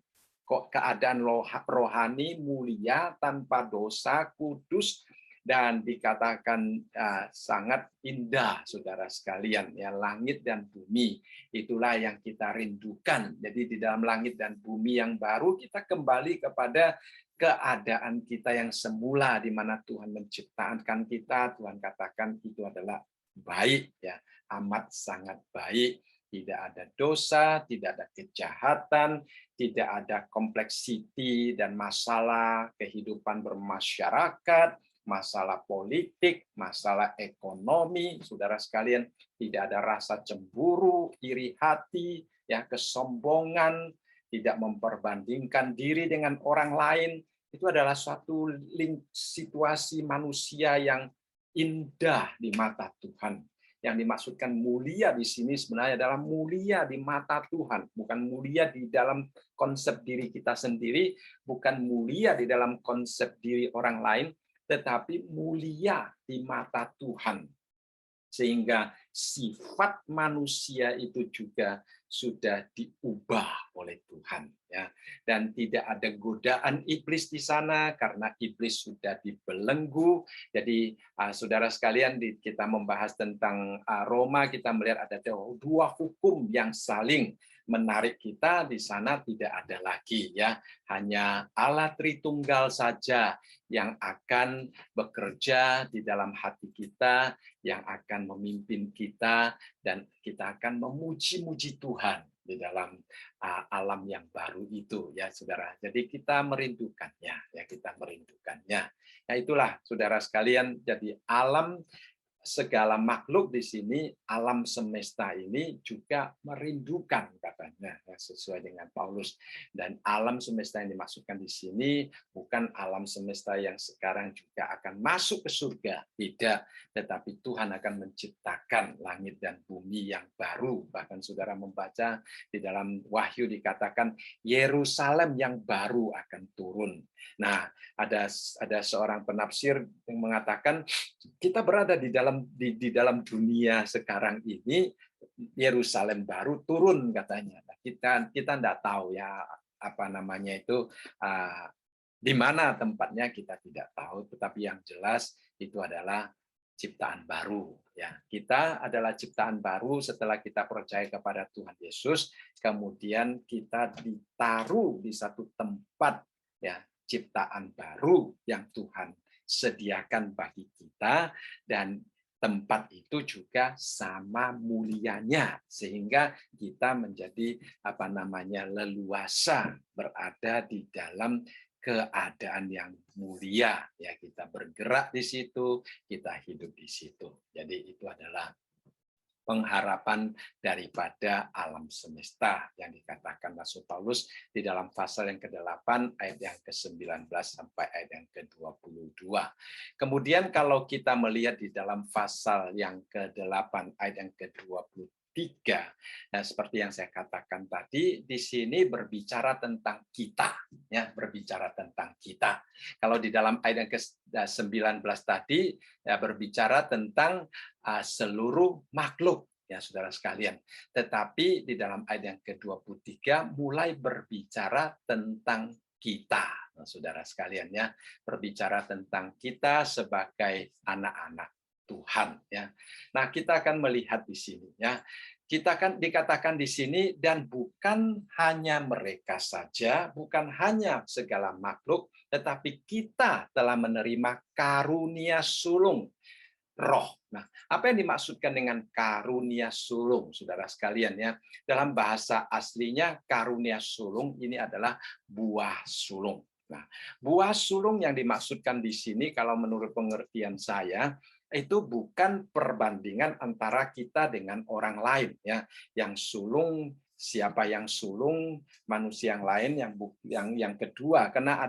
keadaan rohani mulia tanpa dosa, kudus, dan dikatakan sangat indah, saudara sekalian, ya. Langit dan bumi itulah yang kita rindukan. Jadi di dalam langit dan bumi yang baru kita kembali kepada keadaan kita yang semula, di mana Tuhan menciptakan kita. Tuhan katakan itu adalah baik, ya, amat sangat baik. Tidak ada dosa, tidak ada kejahatan, tidak ada kompleksiti dan masalah kehidupan bermasyarakat, masalah politik, masalah ekonomi, saudara sekalian. Tidak ada rasa cemburu, iri hati, ya, kesombongan, tidak memperbandingkan diri dengan orang lain. Itu adalah suatu situasi manusia yang indah di mata Tuhan. Yang dimaksudkan mulia di sini sebenarnya adalah mulia di mata Tuhan, bukan mulia di dalam konsep diri kita sendiri, bukan mulia di dalam konsep diri orang lain, tetapi mulia di mata Tuhan. Sehingga sifat manusia itu juga sudah diubah oleh Tuhan, ya. Dan tidak ada godaan iblis di sana karena iblis sudah dibelenggu. Jadi saudara sekalian, kita membahas tentang Roma, kita melihat ada dua hukum yang saling menarik kita. Di sana tidak ada lagi, ya. Hanya Allah Tritunggal saja yang akan bekerja di dalam hati kita, yang akan memimpin kita, dan kita akan memuji-muji Tuhan di dalam alam yang baru itu, ya, saudara. Jadi kita merindukannya, ya, kita merindukannya. Ya, itulah saudara sekalian, jadi alam, segala makhluk di sini, alam semesta ini juga merindukan, katanya, sesuai dengan Paulus. Dan alam semesta yang dimaksudkan di sini bukan alam semesta yang sekarang juga akan masuk ke surga, tidak. Tetapi Tuhan akan menciptakan langit dan bumi yang baru. Bahkan saudara membaca di dalam Wahyu dikatakan Yerusalem yang baru akan turun. Nah, ada seorang penafsir yang mengatakan kita berada di dalam dunia sekarang ini, Yerusalem baru turun, katanya. Kita tidak tahu, ya, di mana tempatnya kita tidak tahu, tetapi yang jelas itu adalah ciptaan baru. Ya, kita adalah ciptaan baru setelah kita percaya kepada Tuhan Yesus, kemudian kita ditaruh di satu tempat, ya, ciptaan baru yang Tuhan sediakan bagi kita, dan tempat itu juga sama mulianya sehingga kita menjadi leluasa berada di dalam keadaan yang mulia, ya, kita bergerak di situ, kita hidup di situ. Jadi itu adalah pengharapan daripada alam semesta yang dikatakan Rasul Paulus di dalam pasal yang ke-8 ayat yang ke-19 sampai ayat yang ke-22. Kemudian kalau kita melihat di dalam pasal yang ke-8 ayat yang ke-23, nah, seperti yang saya katakan tadi, di sini berbicara tentang kita, ya, berbicara tentang kita. Kalau di dalam ayat yang ke-19 tadi, ya, berbicara tentang seluruh makhluk, ya saudara sekalian. Tetapi di dalam ayat yang ke-23 mulai berbicara tentang kita, nah, saudara sekalian, ya, berbicara tentang kita sebagai anak-anak Tuhan, ya. Nah, kita akan melihat di sini, ya. Kita kan dikatakan di sini, dan bukan hanya mereka saja, bukan hanya segala makhluk, tetapi kita telah menerima karunia sulung roh. Nah, apa yang dimaksudkan dengan karunia sulung, saudara sekalian, ya? Dalam bahasa aslinya karunia sulung ini adalah buah sulung. Nah, buah sulung yang dimaksudkan di sini, kalau menurut pengertian saya, itu bukan perbandingan antara kita dengan orang lain, ya. Yang sulung, siapa yang sulung manusia yang lain, yang kedua, karena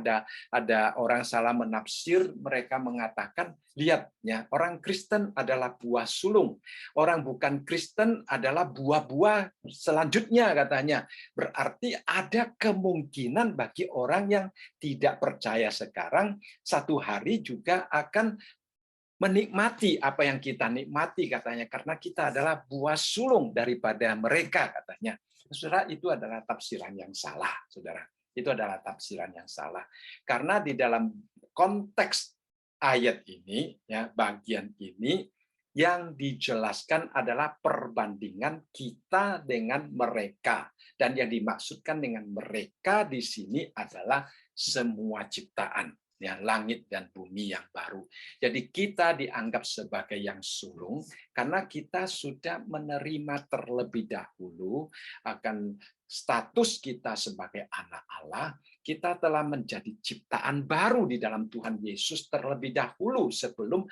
ada orang salah menafsir, mereka mengatakan, lihat, ya, orang Kristen adalah buah sulung, orang bukan Kristen adalah buah-buah selanjutnya, katanya. Berarti ada kemungkinan bagi orang yang tidak percaya sekarang, satu hari juga akan menikmati apa yang kita nikmati, katanya, karena kita adalah buah sulung daripada mereka, katanya. Saudara, itu adalah tafsiran yang salah, saudara. Itu adalah tafsiran yang salah. Karena di dalam konteks ayat ini, ya, bagian ini, yang dijelaskan adalah perbandingan kita dengan mereka. Dan yang dimaksudkan dengan mereka di sini adalah semua ciptaan, ya, langit dan bumi yang baru. Jadi kita dianggap sebagai yang sulung karena kita sudah menerima terlebih dahulu akan status kita sebagai anak Allah. Kita telah menjadi ciptaan baru di dalam Tuhan Yesus terlebih dahulu sebelum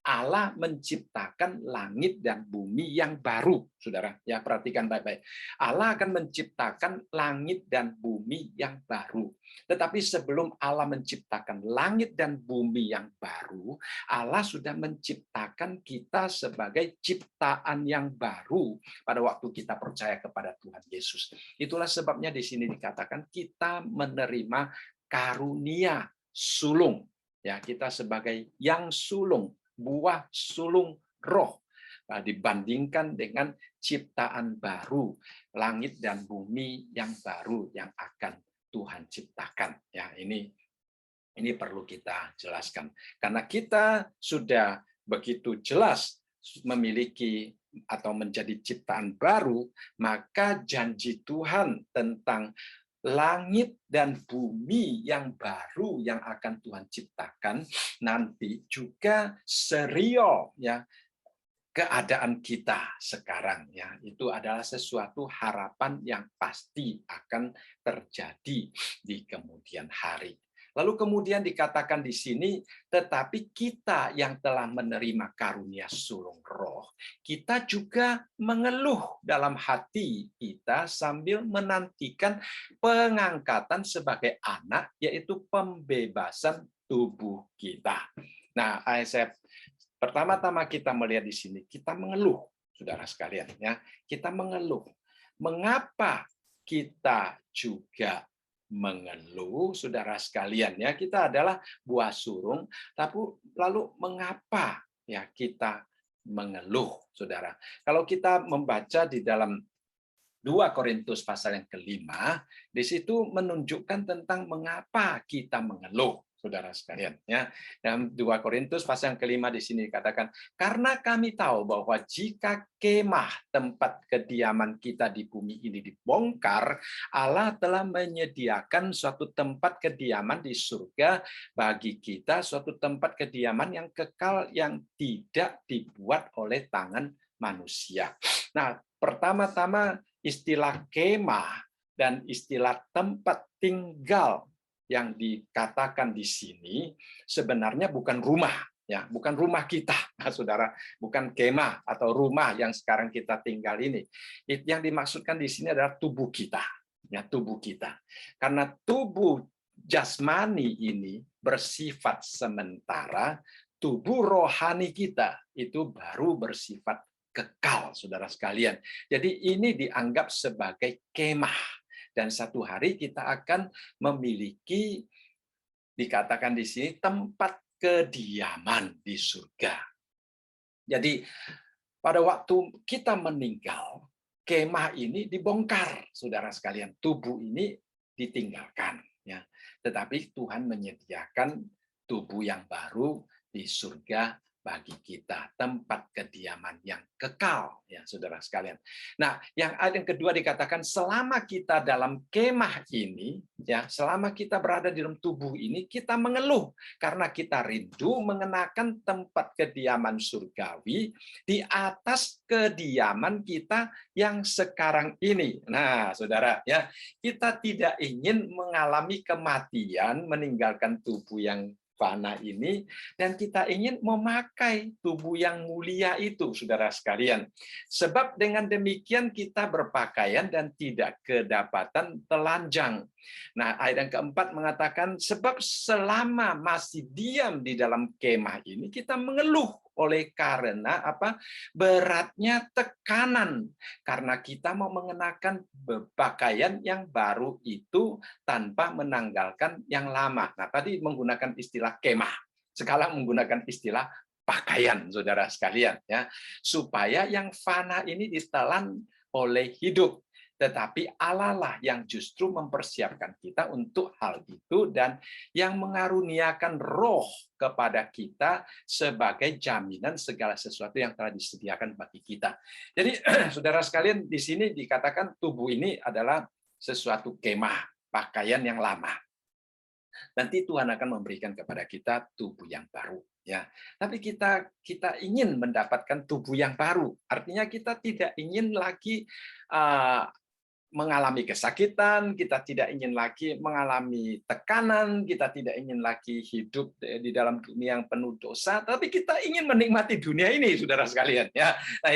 Allah menciptakan langit dan bumi yang baru, saudara. Ya, perhatikan baik-baik. Allah akan menciptakan langit dan bumi yang baru. Tetapi sebelum Allah menciptakan langit dan bumi yang baru, Allah sudah menciptakan kita sebagai ciptaan yang baru pada waktu kita percaya kepada Tuhan Yesus. Itulah sebabnya di sini dikatakan kita menerima karunia sulung. Ya, kita sebagai yang sulung, buah sulung roh, dibandingkan dengan ciptaan baru, langit dan bumi yang baru yang akan Tuhan ciptakan. Ya, ini perlu kita jelaskan. Karena kita sudah begitu jelas memiliki atau menjadi ciptaan baru, maka janji Tuhan tentang langit dan bumi yang baru yang akan Tuhan ciptakan nanti juga serial, ya, keadaan kita sekarang, ya, itu adalah sesuatu harapan yang pasti akan terjadi di kemudian hari. Lalu kemudian dikatakan di sini, tetapi kita yang telah menerima karunia sulung roh, kita juga mengeluh dalam hati kita sambil menantikan pengangkatan sebagai anak, yaitu pembebasan tubuh kita. Nah, saya pertama-tama kita melihat di sini, kita mengeluh, saudara sekalian, ya, kita mengeluh. Mengapa kita juga mengeluh, saudara sekalian, ya? Kita adalah buah sulung, tapi lalu mengapa, ya, kita mengeluh, saudara? Kalau kita membaca di dalam 2 Korintus pasal yang ke-5, di situ menunjukkan tentang mengapa kita mengeluh. saudara sekalian. Ya, dalam 2 Korintus pasal yang kelima di sini dikatakan, karena kami tahu bahwa jika kemah tempat kediaman kita di bumi ini dibongkar, Allah telah menyediakan suatu tempat kediaman di surga bagi kita, suatu tempat kediaman yang kekal yang tidak dibuat oleh tangan manusia. Nah, pertama-tama istilah kemah dan istilah tempat tinggal yang dikatakan di sini sebenarnya bukan rumah, ya, bukan rumah kita, saudara, bukan kemah atau rumah yang sekarang kita tinggal ini. Yang dimaksudkan di sini adalah tubuh kita, ya, tubuh kita. Karena tubuh jasmani ini bersifat sementara, tubuh rohani kita itu baru bersifat kekal, saudara sekalian. Jadi ini dianggap sebagai kemah. Dan satu hari kita akan memiliki, dikatakan di sini, tempat kediaman di surga. Jadi pada waktu kita meninggal, kemah ini dibongkar, saudara sekalian. Tubuh ini ditinggalkan. Ya. Tetapi Tuhan menyediakan tubuh yang baru di surga bagi kita, tempat kediaman yang kekal, ya saudara sekalian. Nah, yang kedua dikatakan selama kita dalam kemah ini, ya, selama kita berada di dalam tubuh ini, kita mengeluh karena kita rindu mengenakan tempat kediaman surgawi di atas kediaman kita yang sekarang ini. Nah, saudara, ya, kita tidak ingin mengalami kematian, meninggalkan tubuh yang fana ini, dan kita ingin memakai tubuh yang mulia itu, saudara sekalian. Sebab dengan demikian kita berpakaian dan tidak kedapatan telanjang. Nah, ayat yang keempat mengatakan, sebab selama masih diam di dalam kemah ini, kita mengeluh oleh karena apa? Beratnya tekanan. Karena kita mau mengenakan pakaian yang baru itu tanpa menanggalkan yang lama. Nah, tadi menggunakan istilah kemah. Sekarang menggunakan istilah pakaian, saudara sekalian, ya, supaya yang fana ini ditelan oleh hidup. Tetapi Allah lah yang justru mempersiapkan kita untuk hal itu dan yang mengaruniakan roh kepada kita sebagai jaminan segala sesuatu yang telah disediakan bagi kita. Jadi, saudara sekalian, di sini dikatakan tubuh ini adalah sesuatu kemah, pakaian yang lama. Nanti Tuhan akan memberikan kepada kita tubuh yang baru, ya. Tapi kita ingin mendapatkan tubuh yang baru. Artinya kita tidak ingin lagi mengalami kesakitan, kita tidak ingin lagi mengalami tekanan, kita tidak ingin lagi hidup di dalam dunia yang penuh dosa, tapi kita ingin menikmati dunia ini, saudara sekalian. Ya, nah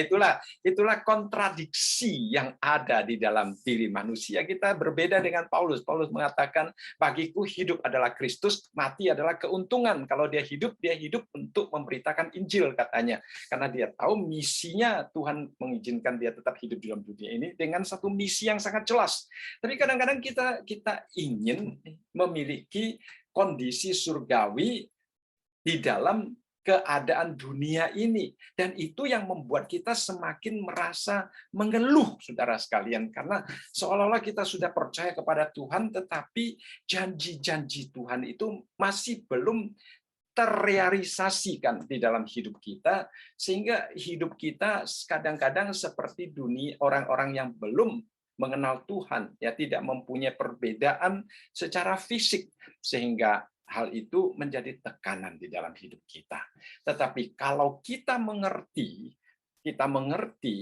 itulah kontradiksi yang ada di dalam diri manusia. Kita berbeda dengan Paulus. Paulus mengatakan, bagiku hidup adalah Kristus, mati adalah keuntungan. Kalau dia hidup untuk memberitakan Injil, katanya. Karena dia tahu misinya, Tuhan mengizinkan dia tetap hidup di dalam dunia ini dengan satu misi yang sangat jelas. Tapi kadang-kadang kita ingin memiliki kondisi surgawi di dalam keadaan dunia ini, dan itu yang membuat kita semakin merasa mengeluh, saudara sekalian, karena seolah-olah kita sudah percaya kepada Tuhan, tetapi janji-janji Tuhan itu masih belum terrealisasikan di dalam hidup kita, sehingga hidup kita kadang-kadang seperti dunia orang-orang yang belum mengenal Tuhan, ya, tidak mempunyai perbedaan secara fisik, sehingga hal itu menjadi tekanan di dalam hidup kita. Tetapi kalau kita mengerti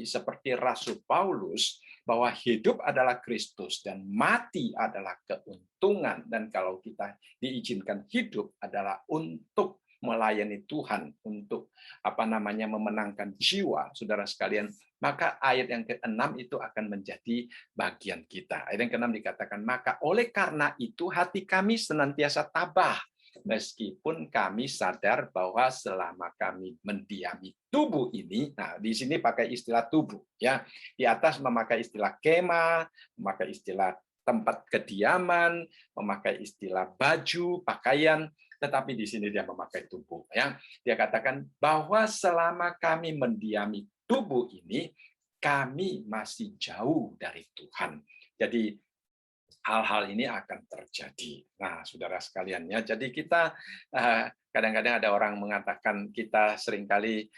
seperti Rasul Paulus bahwa hidup adalah Kristus dan mati adalah keuntungan, dan kalau kita diizinkan hidup adalah untuk melayani Tuhan, untuk memenangkan jiwa, saudara sekalian, maka ayat yang ke-6 itu akan menjadi bagian kita. Ayat yang ke-6 dikatakan, maka oleh karena itu hati kami senantiasa tabah, meskipun kami sadar bahwa selama kami mendiami tubuh ini, nah di sini pakai istilah tubuh, ya, di atas memakai istilah kemah, memakai istilah tempat kediaman, memakai istilah baju, pakaian, tetapi di sini dia memakai tubuh, ya. Dia katakan bahwa selama kami mendiami tubuh ini, kami masih jauh dari Tuhan. Jadi hal-hal ini akan terjadi. Nah, saudara sekalian ya, jadi kita kadang-kadang ada orang mengatakan, kita seringkali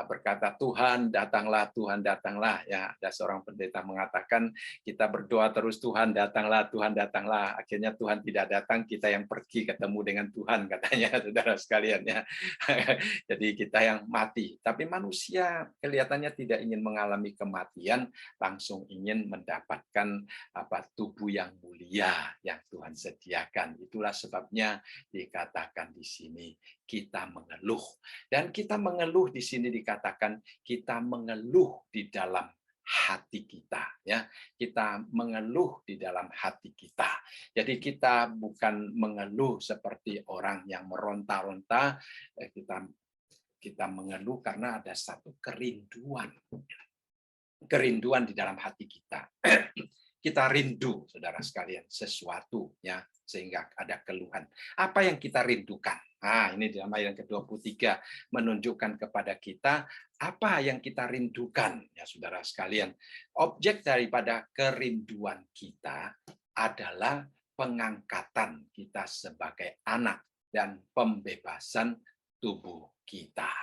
berkata Tuhan datanglah, Tuhan datanglah. Ya, ada seorang pendeta mengatakan kita berdoa terus Tuhan datanglah, Tuhan datanglah. Akhirnya Tuhan tidak datang, kita yang pergi ketemu dengan Tuhan katanya, saudara sekalian ya. Jadi kita yang mati. Tapi manusia kelihatannya tidak ingin mengalami kematian, langsung ingin mendapatkan tubuh yang mulia yang Tuhan sediakan. Itulah sebabnya dikatakan di sini kita mengeluh. Dan kita mengeluh di sini dikatakan kita mengeluh di dalam hati kita, ya. Kita mengeluh di dalam hati kita. Jadi kita bukan mengeluh seperti orang yang meronta-ronta, kita mengeluh karena ada satu kerinduan di dalam hati kita. Kita rindu, saudara sekalian, sesuatu ya, sehingga ada keluhan. Apa yang kita rindukan? Nah, ini dalam ayat yang ke-23 menunjukkan kepada kita apa yang kita rindukan, ya saudara sekalian. Objek daripada kerinduan kita adalah pengangkatan kita sebagai anak dan pembebasan tubuh kita.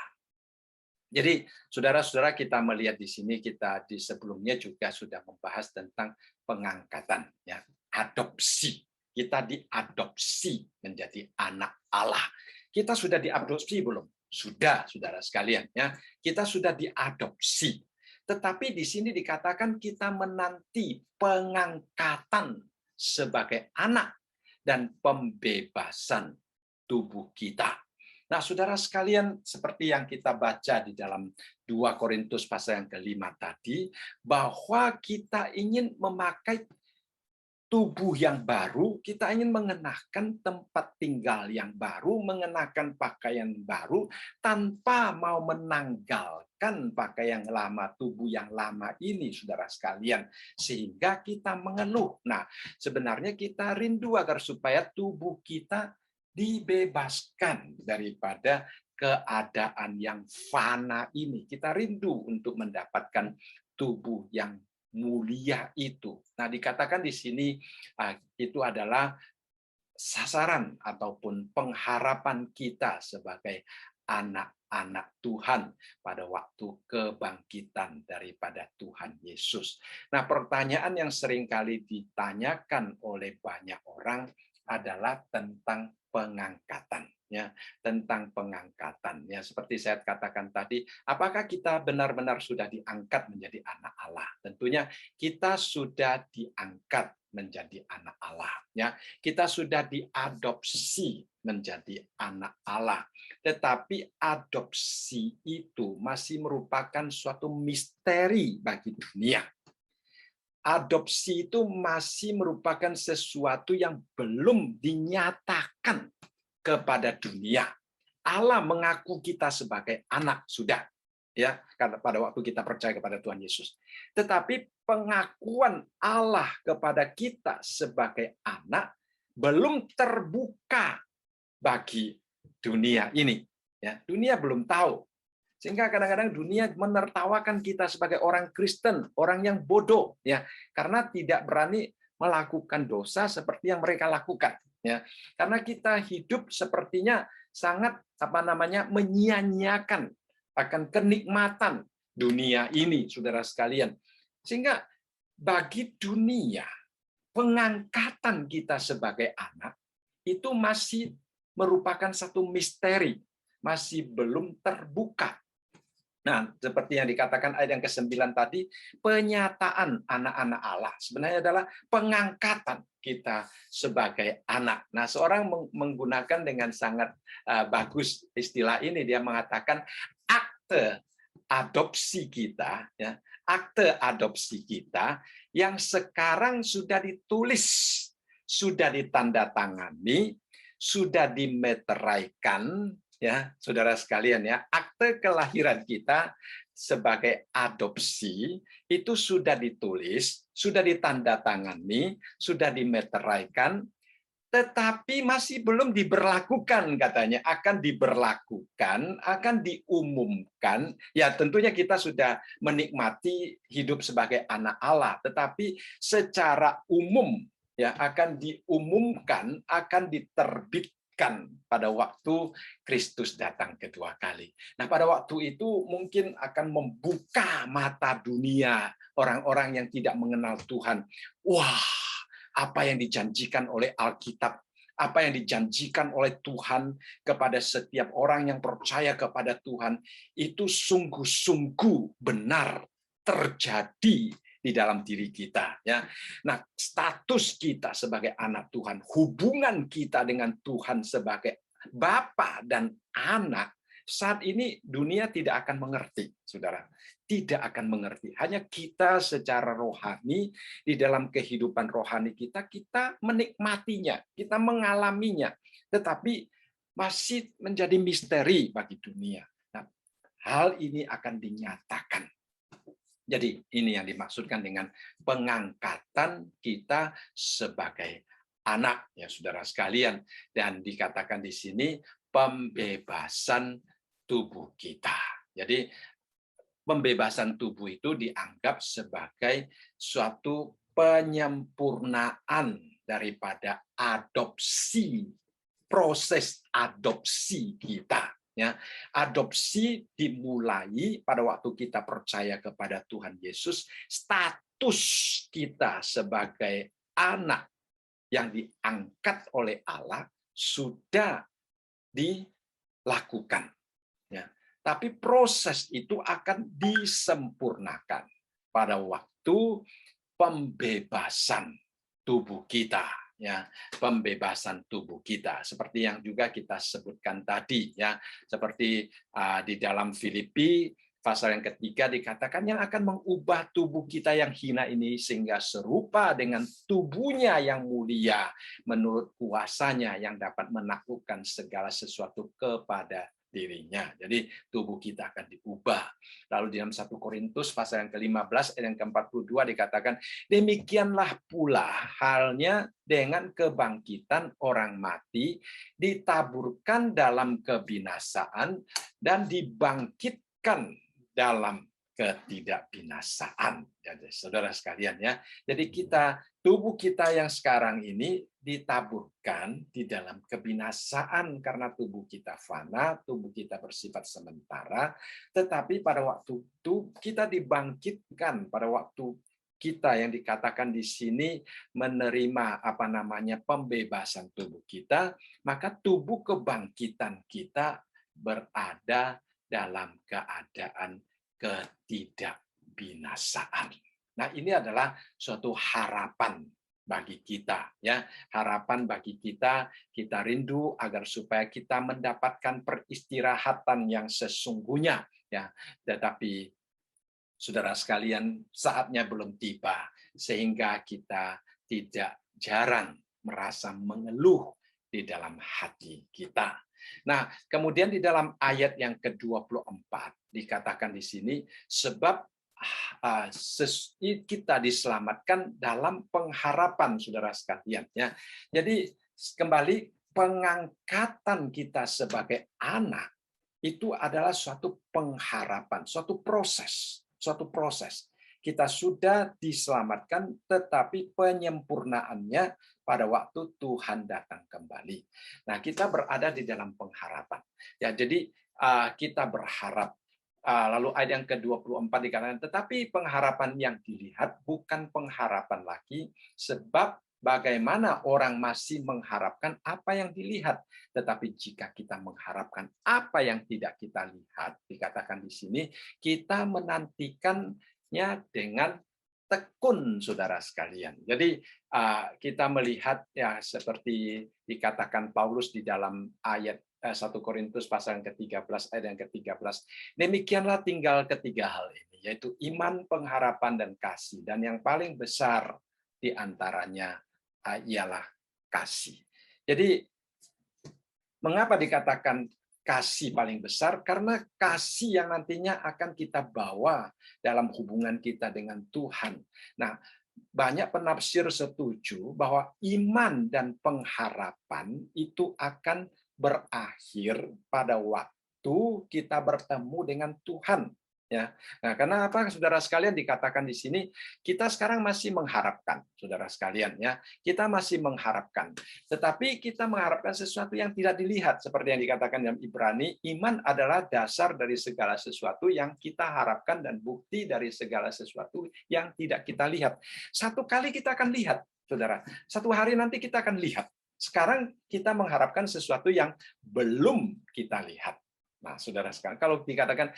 Jadi, saudara-saudara, kita melihat di sini, kita di sebelumnya juga sudah membahas tentang pengangkatan, ya, adopsi. Kita diadopsi menjadi anak Allah. Kita sudah diadopsi belum? Sudah, saudara sekalian, ya. Kita sudah diadopsi. Tetapi di sini dikatakan kita menanti pengangkatan sebagai anak dan pembebasan tubuh kita. Nah, saudara sekalian, seperti yang kita baca di dalam 2 Korintus pasal yang ke-5 tadi, bahwa kita ingin memakai tubuh yang baru, kita ingin mengenakan tempat tinggal yang baru, mengenakan pakaian baru, tanpa mau menanggalkan pakaian lama, tubuh yang lama ini, saudara sekalian. Sehingga kita mengeluh. Nah, sebenarnya kita rindu agar supaya tubuh kita dibebaskan daripada keadaan yang fana ini. Kita rindu untuk mendapatkan tubuh yang mulia itu. Nah, dikatakan di sini itu adalah sasaran ataupun pengharapan kita sebagai anak-anak Tuhan pada waktu kebangkitan daripada Tuhan Yesus. Nah, pertanyaan yang seringkali ditanyakan oleh banyak orang adalah tentang pengangkatan, ya, tentang pengangkatan, ya, seperti saya katakan tadi, apakah kita benar-benar sudah diangkat menjadi anak Allah? Tentunya kita sudah diangkat menjadi anak Allah, ya, kita sudah diadopsi menjadi anak Allah, tetapi adopsi itu masih merupakan suatu misteri bagi dunia. Adopsi itu masih merupakan sesuatu yang belum dinyatakan kepada dunia. Allah mengaku kita sebagai anak sudah, ya, karena pada waktu kita percaya kepada Tuhan Yesus. Tetapi pengakuan Allah kepada kita sebagai anak belum terbuka bagi dunia ini. Ya, dunia belum tahu. Sehingga kadang-kadang dunia menertawakan kita sebagai orang Kristen, orang yang bodoh, ya, karena tidak berani melakukan dosa seperti yang mereka lakukan, ya. Karena kita hidup sepertinya sangat menyia-nyiakan akan kenikmatan dunia ini, saudara sekalian. Sehingga bagi dunia, pengangkatan kita sebagai anak itu masih merupakan satu misteri, masih belum terbuka. Nah, seperti yang dikatakan ayat yang ke-9 tadi, penyataan anak-anak Allah sebenarnya adalah pengangkatan kita sebagai anak. Nah, seorang menggunakan dengan sangat bagus istilah ini, dia mengatakan akte adopsi kita, ya, akte adopsi kita yang sekarang sudah ditulis, sudah ditandatangani, sudah dimeteraikan, ya, saudara sekalian, ya, akte kelahiran kita sebagai adopsi itu sudah ditulis, sudah ditandatangani, sudah dimeteraikan, tetapi masih belum diberlakukan, katanya akan diberlakukan, akan diumumkan. Ya, tentunya kita sudah menikmati hidup sebagai anak Allah, tetapi secara umum ya akan diumumkan, akan diterbitkan pada waktu Kristus datang kedua kali. Nah, pada waktu itu mungkin akan membuka mata dunia orang-orang yang tidak mengenal Tuhan. Wah, apa yang dijanjikan oleh Alkitab, apa yang dijanjikan oleh Tuhan kepada setiap orang yang percaya kepada Tuhan, itu sungguh-sungguh benar terjadi di dalam diri kita, ya. Nah, status kita sebagai anak Tuhan, hubungan kita dengan Tuhan sebagai Bapa dan anak, saat ini dunia tidak akan mengerti, Saudara. Tidak akan mengerti. Hanya kita secara rohani, di dalam kehidupan rohani kita, kita menikmatinya, kita mengalaminya. Tetapi masih menjadi misteri bagi dunia. Nah, hal ini akan dinyatakan. Jadi ini yang dimaksudkan dengan pengangkatan kita sebagai anak, ya saudara sekalian. Dan dikatakan di sini pembebasan tubuh kita. Jadi pembebasan tubuh itu dianggap sebagai suatu penyempurnaan daripada adopsi, proses adopsi kita. Ya, adopsi dimulai pada waktu kita percaya kepada Tuhan Yesus, status kita sebagai anak yang diangkat oleh Allah sudah dilakukan. Ya. Tapi proses itu akan disempurnakan pada waktu pembebasan tubuh kita. Ya, pembebasan tubuh kita seperti yang juga kita sebutkan tadi, ya, seperti di dalam Filipi pasal yang ketiga dikatakan yang akan mengubah tubuh kita yang hina ini sehingga serupa dengan tubuhnya yang mulia menurut kuasanya yang dapat menaklukkan segala sesuatu kepada dirinya. Jadi tubuh kita akan diubah. Lalu di dalam 1 Korintus pasal yang ke-15 ayat yang ke-42 dikatakan, demikianlah pula halnya dengan kebangkitan orang mati, ditaburkan dalam kebinasaan dan dibangkitkan dalam ketidakbinasaan. Jadi saudara sekalian, ya. Jadi tubuh kita yang sekarang ini ditaburkan di dalam kebinasaan karena tubuh kita fana, tubuh kita bersifat sementara, tetapi pada waktu itu kita dibangkitkan pada waktu kita yang dikatakan di sini menerima pembebasan tubuh kita, maka tubuh kebangkitan kita berada dalam keadaan ketidakbinasaan. Nah, ini adalah suatu harapan bagi kita, ya. Harapan bagi kita rindu agar supaya kita mendapatkan peristirahatan yang sesungguhnya, ya. Tetapi saudara sekalian, saatnya belum tiba sehingga kita tidak jarang merasa mengeluh di dalam hati kita. Nah, kemudian di dalam ayat yang ke-24 dikatakan di sini, sebab kita diselamatkan dalam pengharapan, saudara sekalian. Ya. Jadi kembali pengangkatan kita sebagai anak itu adalah suatu pengharapan, suatu proses. Kita sudah diselamatkan, tetapi penyempurnaannya pada waktu Tuhan datang kembali. Nah, kita berada di dalam pengharapan. Ya, jadi kita berharap. Lalu ayat yang ke-24 dikatakan, tetapi pengharapan yang dilihat bukan pengharapan lagi, sebab bagaimana orang masih mengharapkan apa yang dilihat. Tetapi jika kita mengharapkan apa yang tidak kita lihat, dikatakan di sini, kita menantikannya dengan tekun, saudara sekalian. Jadi kita melihat, ya, seperti dikatakan Paulus di dalam ayat 1 Korintus pasal yang ke-13 ayat yang ke-13. Demikianlah tinggal ketiga hal ini, yaitu iman, pengharapan, dan kasih. Dan yang paling besar di antaranya ialah kasih. Jadi mengapa dikatakan kasih paling besar? Karena kasih yang nantinya akan kita bawa dalam hubungan kita dengan Tuhan. Nah, banyak penafsir setuju bahwa iman dan pengharapan itu akan berakhir pada waktu kita bertemu dengan Tuhan. Ya, nah karena apa, saudara sekalian, dikatakan di sini kita sekarang masih mengharapkan, saudara sekalian, ya kita masih mengharapkan, tetapi kita mengharapkan sesuatu yang tidak dilihat, seperti yang dikatakan dalam Ibrani, iman adalah dasar dari segala sesuatu yang kita harapkan dan bukti dari segala sesuatu yang tidak kita lihat. Satu kali kita akan lihat, saudara. Satu hari nanti kita akan lihat. Sekarang kita mengharapkan sesuatu yang belum kita lihat. Nah, saudara sekalian, kalau dikatakan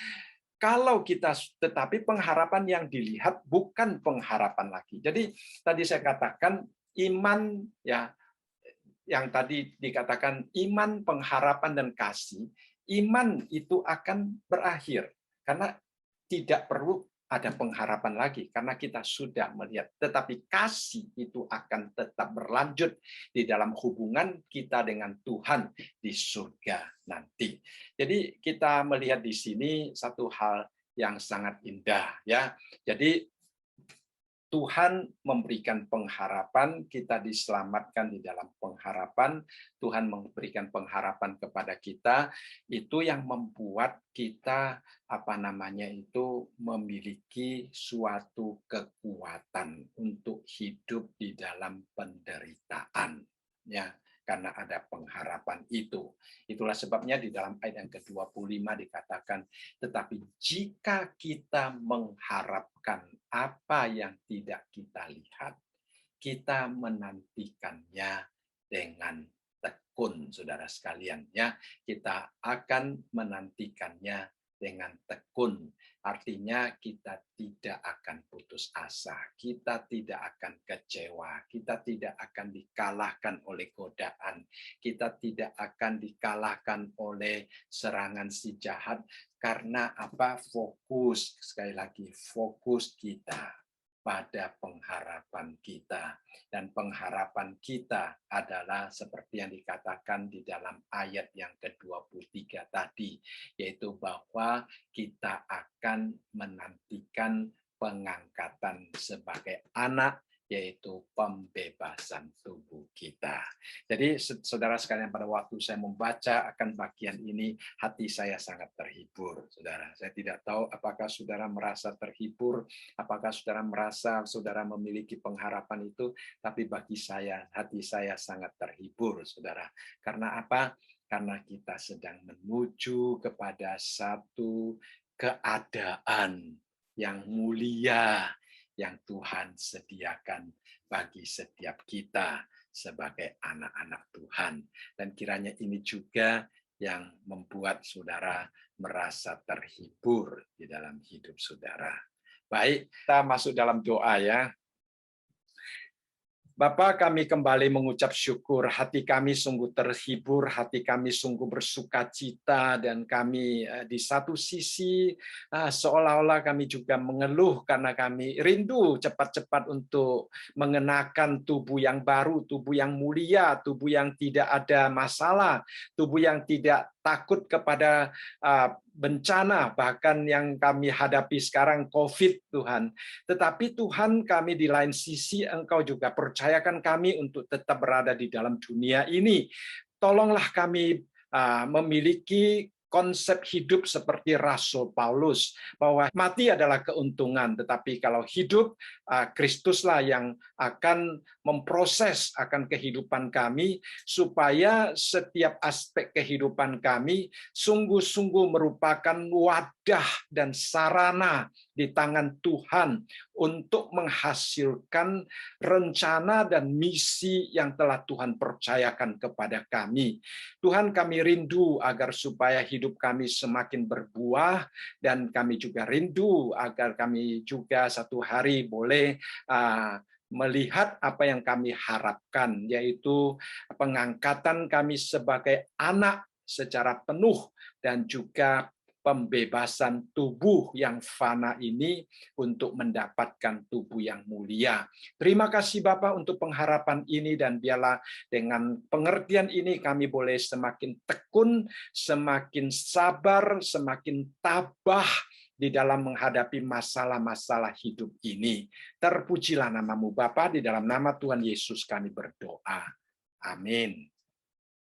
tetapi pengharapan yang dilihat bukan pengharapan lagi. Jadi tadi saya katakan iman, ya, yang tadi dikatakan iman, pengharapan dan kasih, iman itu akan berakhir karena tidak perlu ada pengharapan lagi karena kita sudah melihat. Tetapi kasih itu akan tetap berlanjut di dalam hubungan kita dengan Tuhan di surga nanti. Jadi kita melihat di sini satu hal yang sangat indah, ya. Jadi Tuhan memberikan pengharapan, kita diselamatkan di dalam pengharapan, Tuhan memberikan pengharapan kepada kita, itu yang membuat kita memiliki suatu kekuatan untuk hidup di dalam penderitaan, ya, karena ada pengharapan itu. Itulah sebabnya di dalam ayat yang ke-25 dikatakan, tetapi jika kita mengharapkan apa yang tidak kita lihat, kita menantikannya dengan tekun, saudara sekalian, ya. Kita akan menantikannya dengan tekun. Artinya kita tidak akan putus asa, kita tidak akan kecewa, kita tidak akan dikalahkan oleh godaan, kita tidak akan dikalahkan oleh serangan si jahat, karena apa? Fokus, sekali lagi, fokus kita pada pengharapan kita. Dan pengharapan kita adalah seperti yang dikatakan di dalam ayat yang ke-23 tadi, yaitu bahwa kita akan menantikan pengangkatan sebagai anak, yaitu pembebasan tubuh kita. Jadi saudara sekalian, pada waktu saya membaca akan bagian ini, hati saya sangat terhibur, saudara. Saya tidak tahu apakah saudara merasa terhibur, apakah saudara merasa saudara memiliki pengharapan itu, tapi bagi saya, hati saya sangat terhibur, saudara. Karena apa? Karena kita sedang menuju kepada satu keadaan yang mulia yang Tuhan sediakan bagi setiap kita sebagai anak-anak Tuhan. Dan kiranya ini juga yang membuat saudara merasa terhibur di dalam hidup saudara. Baik, kita masuk dalam doa, ya. Bapa, kami kembali mengucap syukur, hati kami sungguh terhibur, hati kami sungguh bersukacita, dan kami di satu sisi seolah-olah kami juga mengeluh karena kami rindu cepat-cepat untuk mengenakan tubuh yang baru, tubuh yang mulia, tubuh yang tidak ada masalah, tubuh yang tidak takut kepada bencana, bahkan yang kami hadapi sekarang COVID, Tuhan. Tetapi Tuhan, kami di lain sisi Engkau juga percayakan kami untuk tetap berada di dalam dunia ini. Tolonglah kami memiliki konsep hidup seperti Rasul Paulus, bahwa mati adalah keuntungan, tetapi kalau hidup, Kristuslah yang akan memproses akan kehidupan kami, supaya setiap aspek kehidupan kami sungguh-sungguh merupakan wadah dan sarana di tangan Tuhan untuk menghasilkan rencana dan misi yang telah Tuhan percayakan kepada kami. Tuhan, kami rindu agar supaya hidup kami semakin berbuah, dan kami juga rindu agar kami juga satu hari boleh melihat apa yang kami harapkan, yaitu pengangkatan kami sebagai anak secara penuh, dan juga pembebasan tubuh yang fana ini untuk mendapatkan tubuh yang mulia. Terima kasih Bapa untuk pengharapan ini, dan biarlah dengan pengertian ini kami boleh semakin tekun, semakin sabar, semakin tabah di dalam menghadapi masalah-masalah hidup ini. Terpujilah namamu Bapa, di dalam nama Tuhan Yesus kami berdoa. Amin.